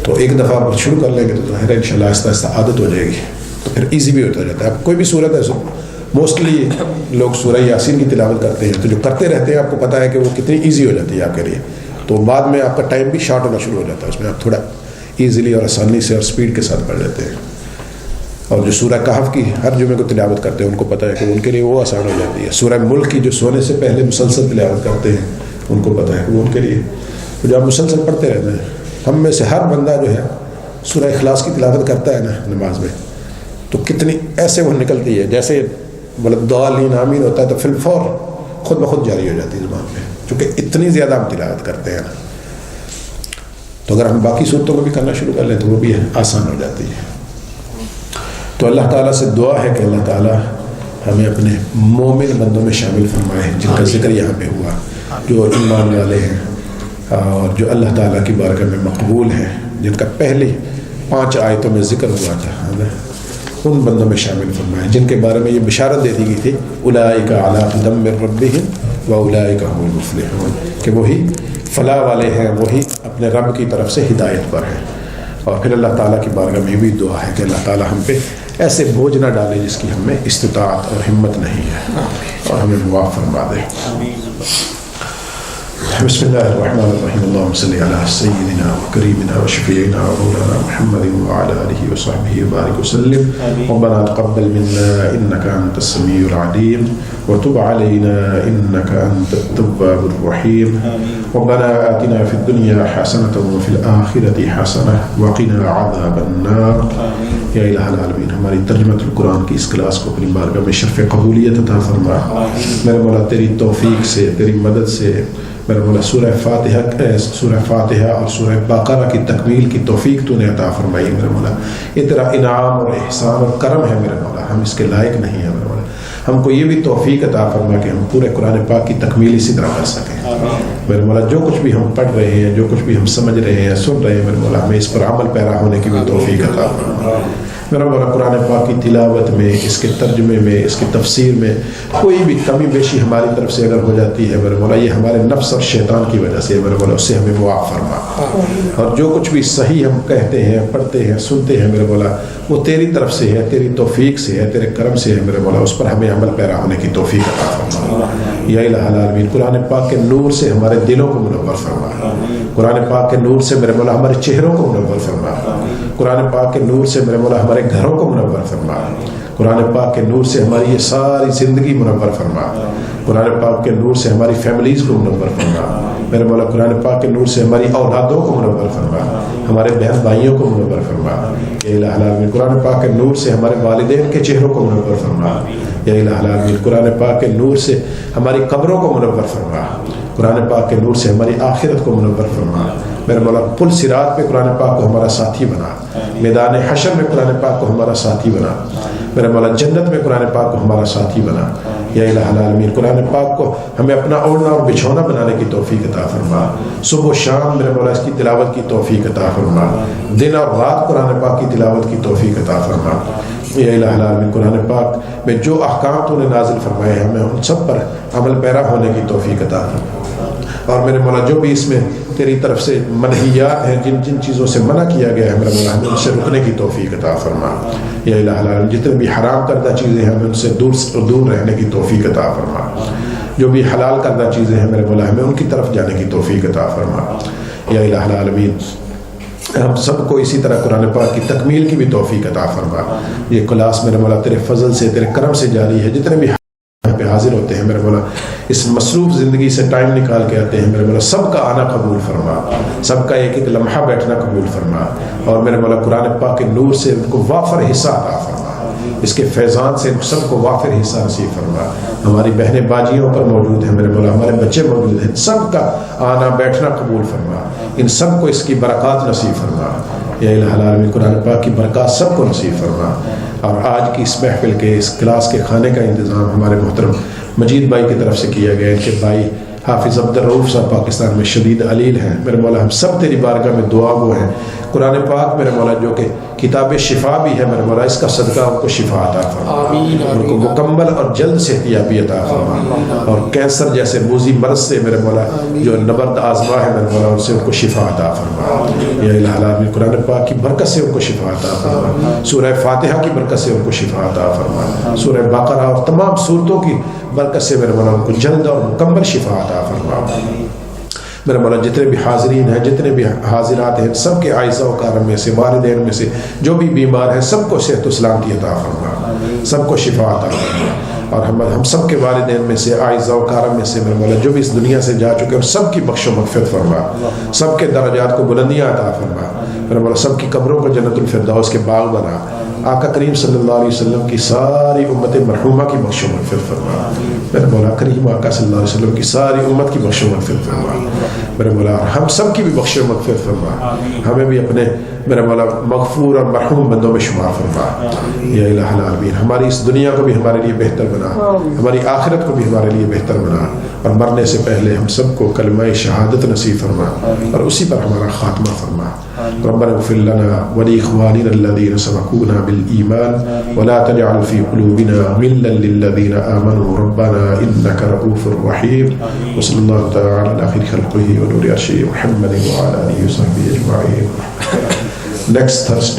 تو ایک دفعہ آپ شروع کر لیں گے تو ظاہر ہے انشاءاللہ آہستہ آہستہ عادت ہو جائے گی, تو پھر ایزی بھی ہوتا جاتا ہے. اب کوئی بھی صورت ہے, موسٹلی لوگ سورہ یاسین کی تلاوت کرتے ہیں, تو جو کرتے رہتے ہیں آپ کو پتہ ہے کہ وہ کتنی ایزی ہو جاتی ہے آپ کے لیے, تو بعد میں آپ کا ٹائم بھی شارٹ ہونا شروع ہو جاتا ہے, اس میں آپ تھوڑا ایزیلی اور آسانی سے اور سپیڈ کے ساتھ پڑھ لیتے ہیں. اور جو سورہ کہف کی ہر جمعے کو تلاوت کرتے ہیں ان کو پتہ ہے کہ ان کے لیے وہ آسان ہو جاتی ہے. سورہ ملک کی جو سونے سے پہلے مسلسل تلاوت کرتے ہیں ان کو پتہ ہے کہ وہ ان کے لیے, تو جب مسلسل پڑھتے رہتے ہیں. ہم میں سے ہر بندہ جو ہے سورہ اخلاص کی تلاوت کرتا ہے نا نماز میں, تو کتنی ایسے وہ نکلتی ہے جیسے الضالین آمین ہوتا ہے, تو فی الفور خود بخود جاری ہو جاتی ہے زبان پہ, چونکہ اتنی زیادہ ہم تلاوت کرتے ہیں نا. تو اگر ہم باقی صورتوں کو بھی کرنا شروع کر لیں تو وہ بھی آسان ہو جاتی ہے. تو اللہ تعالیٰ سے دعا ہے کہ اللہ تعالیٰ ہمیں اپنے مومن بندوں میں شامل فرمائے جن کا ذکر یہاں پہ ہوا, جو ایمان والے ہیں اور جو اللہ تعالیٰ کی بارگاہ میں مقبول ہیں, جن کا پہلی 5 آیتوں میں ذکر ہوا تھا, ان بندوں میں شامل فرمائے جن کے بارے میں یہ بشارت دے دی گئی تھی اولئک علی ھدی من ربہم واولئک ھم المفلحون, کہ وہی فلاح والے ہیں, وہی اپنے رب کی طرف سے ہدایت پر ہیں. اور پھر اللہ تعالیٰ کی بارگاہ میں بھی دعا ہے کہ اللہ تعالیٰ ہم پہ ایسے بوجھ نہ ڈالے جس کی ہم میں استطاعت اور ہمت نہیں ہے, اور ہمیں معاف فرما دے. بسم اللہ الرحمن الرحیم. اللہم صلی علی سیدنا و کریمنا و شفیعنا و مولانا محمد وعلی آلہ وصحبہ وبارک وسلم. ربنا تقبل منا انک انت السمیع العلیم وتب علینا انک انت التواب الرحیم. ربنا آتنا فی الدنیا حسنۃ وفی الآخرۃ حسنۃ وقنا عذاب النار. یا الہ العالمین, ہماری ترجمۃ القرآن کی اس کلاس کو اپنی بارگاہ میں شرف قبولیت عطا فرما. میرے مولا تیری توفیق سے, تیری مدد سے میرے مولا سورہ فاتحہ اور سورہ بقرہ کی تکمیل کی توفیق تو نے عطا فرمائی. میرے مولا یہ تیرا انعام اور احسان اور کرم ہے میرے مولا, ہم اس کے لائق نہیں ہیں. میرے مولا ہم کو یہ بھی توفیق عطا فرما کہ ہم پورے قرآن پاک کی تکمیل اسی طرح کر سکیں. میرے مولا جو کچھ بھی ہم پڑھ رہے ہیں, جو کچھ بھی ہم سمجھ رہے ہیں, سن رہے ہیں, میرے مولا ہمیں اس پر عمل پیرا ہونے کی بھی توفیق عطا فرما. میرا مولا قرآن پاک کی تلاوت میں, اس کے ترجمے میں, اس کی تفسیر میں کوئی بھی کمی بیشی ہماری طرف سے اگر ہو جاتی ہے میرے مولا, یہ ہمارے نفس اور شیطان کی وجہ سے میرے مولا, اس سے ہمیں معاف فرما. اور جو کچھ بھی صحیح ہم کہتے ہیں, پڑھتے ہیں, سنتے ہیں میرے مولا, وہ تیری طرف سے ہے, تیری توفیق سے ہے, تیرے کرم سے ہے میرے مولا, اس پر ہمیں عمل پیرا ہونے کی توفیق عطا فرما. یا الہ العالمین, قرآن پاک کے نور سے ہمارے دلوں کو منور فرما. قرآن پاک کے نور سے میرے مولا ہمارے چہروں کو منور فرما. قرآن پاک کے نور سے میرے مولا ہمارے گھروں کو منور فرما. قرآن پاک کے نور سے ہماری یہ ساری زندگی منور فرما. قرآن پاک کے نور سے ہماری فیملیز کو منور فرما. میرے مولا قرآن پاک کے نور سے ہماری اولادوں کو منور فرما, ہمارے بہن بھائیوں کو منور فرما. یا الہ العالمین, قرآن پاک کے نور سے ہمارے والدین کے چہروں کو منور فرما. یا الہ العالمین, قرآن پاک کے نور سے ہماری قبروں کو منور فرما. قرآن پاک کے نور سے ہماری آخرت کو منور فرما. میرے مولا پل صراط پہ قرآن پاک کو ہمارا ساتھی بنا. میدان حشر میں قرآن پاک کو ہمارا ساتھی بنا. میرے مولا جنت میں قرآن پاک کو ہمارا ساتھی بنا. یا الہ العالمین, قرآن پاک کو ہمیں اپنا اوڑھنا اور بچھونا بنانے کی توفیق عطا فرما. صبح و شام میرے مولا اس کی تلاوت کی توفیق عطا فرما. دن اور رات قرآن پاک کی تلاوت کی توفیق عطا فرما. یا الہ العالمین, قرآن پاک میں جو احکام تو نے نازل فرمائے ہمیں ان سب پر عمل پیرا ہونے کی توفیق عطا فرما. اور میرے مولا جو بھی اس میں تیری طرف سے منہیات ہیں, جن جن چیزوں سے منع کیا گیا ہے میرے مولا, ہمیں ان سے رکنے کی توفیق عطا فرما. یا الہ العالمین, جتنے بھی حرام کردہ چیزیں ہیں ہمیں ان سے دور رہنے کی توفیق عطا فرما. جو بھی حلال کردہ چیزیں ہیں میرے مولا, ہمیں ان کی طرف جانے کی توفیق عطا فرما. یا الہ العالمین, ہم سب کو اسی طرح قرآن پاک کی تکمیل کی بھی توفیق عطا فرما. یہ کلاس میرے مولا تیرے فضل سے, تیرے کرم سے جاری ہے. جتنے بھی پہ حاضر ہوتے ہیں میرے مولا, اس مصروف زندگی سے ٹائم نکال کے آتے ہیں میرے مولا, سب کا آنا قبول فرما, سب کا ایک ایک لمحہ بیٹھنا قبول فرما. اور میرے مولا قرآن پاک کے نور سے ان کو وافر حصہ عطا فرما. اس کے فیضان سے سب کو وافر حصہ نصیب فرما. ہماری بہنیں باجیوں پر موجود ہیں میرے مولا, ہمارے بچے موجود ہیں, سب کا آنا بیٹھنا قبول فرما, ان سب کو اس کی برکات نصیب فرما. یا الہ العالمین قرآن پاک کی برکات سب کو نصیب فرما. اور آج کی اس محفل کے اس کلاس کے کھانے کا انتظام ہمارے محترم مجید بھائی کی طرف سے کیا گیا. ان کے بھائی حافظ عبد الرؤوف صاحب پاکستان میں شدید علیل ہیں میرے مولا, ہم سب تیری بارگاہ میں دعا گو ہیں. قرآن پاک میرے مولا جو کہ کتاب شفا بھی ہے میرے مولا, اس کا صدقہ ان کو شفا عطا فرما, ان کو مکمل اور جلد صحتیابی عطا فرما. اور کینسر جیسے موذی مرض سے میرے مولا جو نبرد آزما ہے میرے مولا, ان سے ان کو شفا عطا فرما. یا الہ العالمین قرآن پاک کی برکت سے ان کو شفا عطا فرما, سورہ فاتحہ کی برکت سے ان کو شفا عطا فرما, سورہ بقرہ اور تمام سورتوں کی برکت سے میرے مولا ان کو جلد اور مکمل شفا عطا فرما. میرے مولا جتنے بھی حاضرین ہیں, جتنے بھی حاضرات ہیں, سب کے اعزاء و کرام میں سے, والدین میں سے جو بھی بیمار ہیں, سب کو صحت و سلامتی عطا فرما, سب کو شفا عطا فرما. اور ہم سب کے والدین میں سے, اعزاء و کرام میں سے میرے مولا جو بھی اس دنیا سے جا چکے ہیں, سب کی بخش و مغفرت فرما, سب کے درجات کو بلندیاں عطا فرما. میرے مولا سب کی قبروں کو جنت الفردوس کے باغ بنا. آقا کریم صلی اللہ علیہ وسلم کی ساری امت مرحومہ کی بخش و مغفرت فرما. میرے مولا کریم آقا صلی اللہ علیہ وسلم کی ساری امت کی بخش و مغفرت فرما. میرے مولا ہم سب کی بھی بخش و مغفرت فرما, ہمیں بھی اپنے میرے مولا مغفور اور مرحوم بندوں میں شمار فرما. یا الہ العالمین ہماری اس دنیا کو بھی ہمارے لیے بہتر بنا, ہماری آخرت کو بھی ہمارے لیے بہتر بنا, اور مرنے سے پہلے ہم سب کو کلمہ شہادت نصیب فرما, اور اسی پر ہمارا خاتمہ فرما. ربنا اغفر لنا ولإخواننا الذين سبقونا بالإيمان ولا تجعل في قلوبنا غلا للذين آمنوا ربنا إنك رؤوف رحيم. وصلى الله تعالى على خير خلقه ونور عرشه محمد وعلى آله وصحبه أجمعين. Next Thursday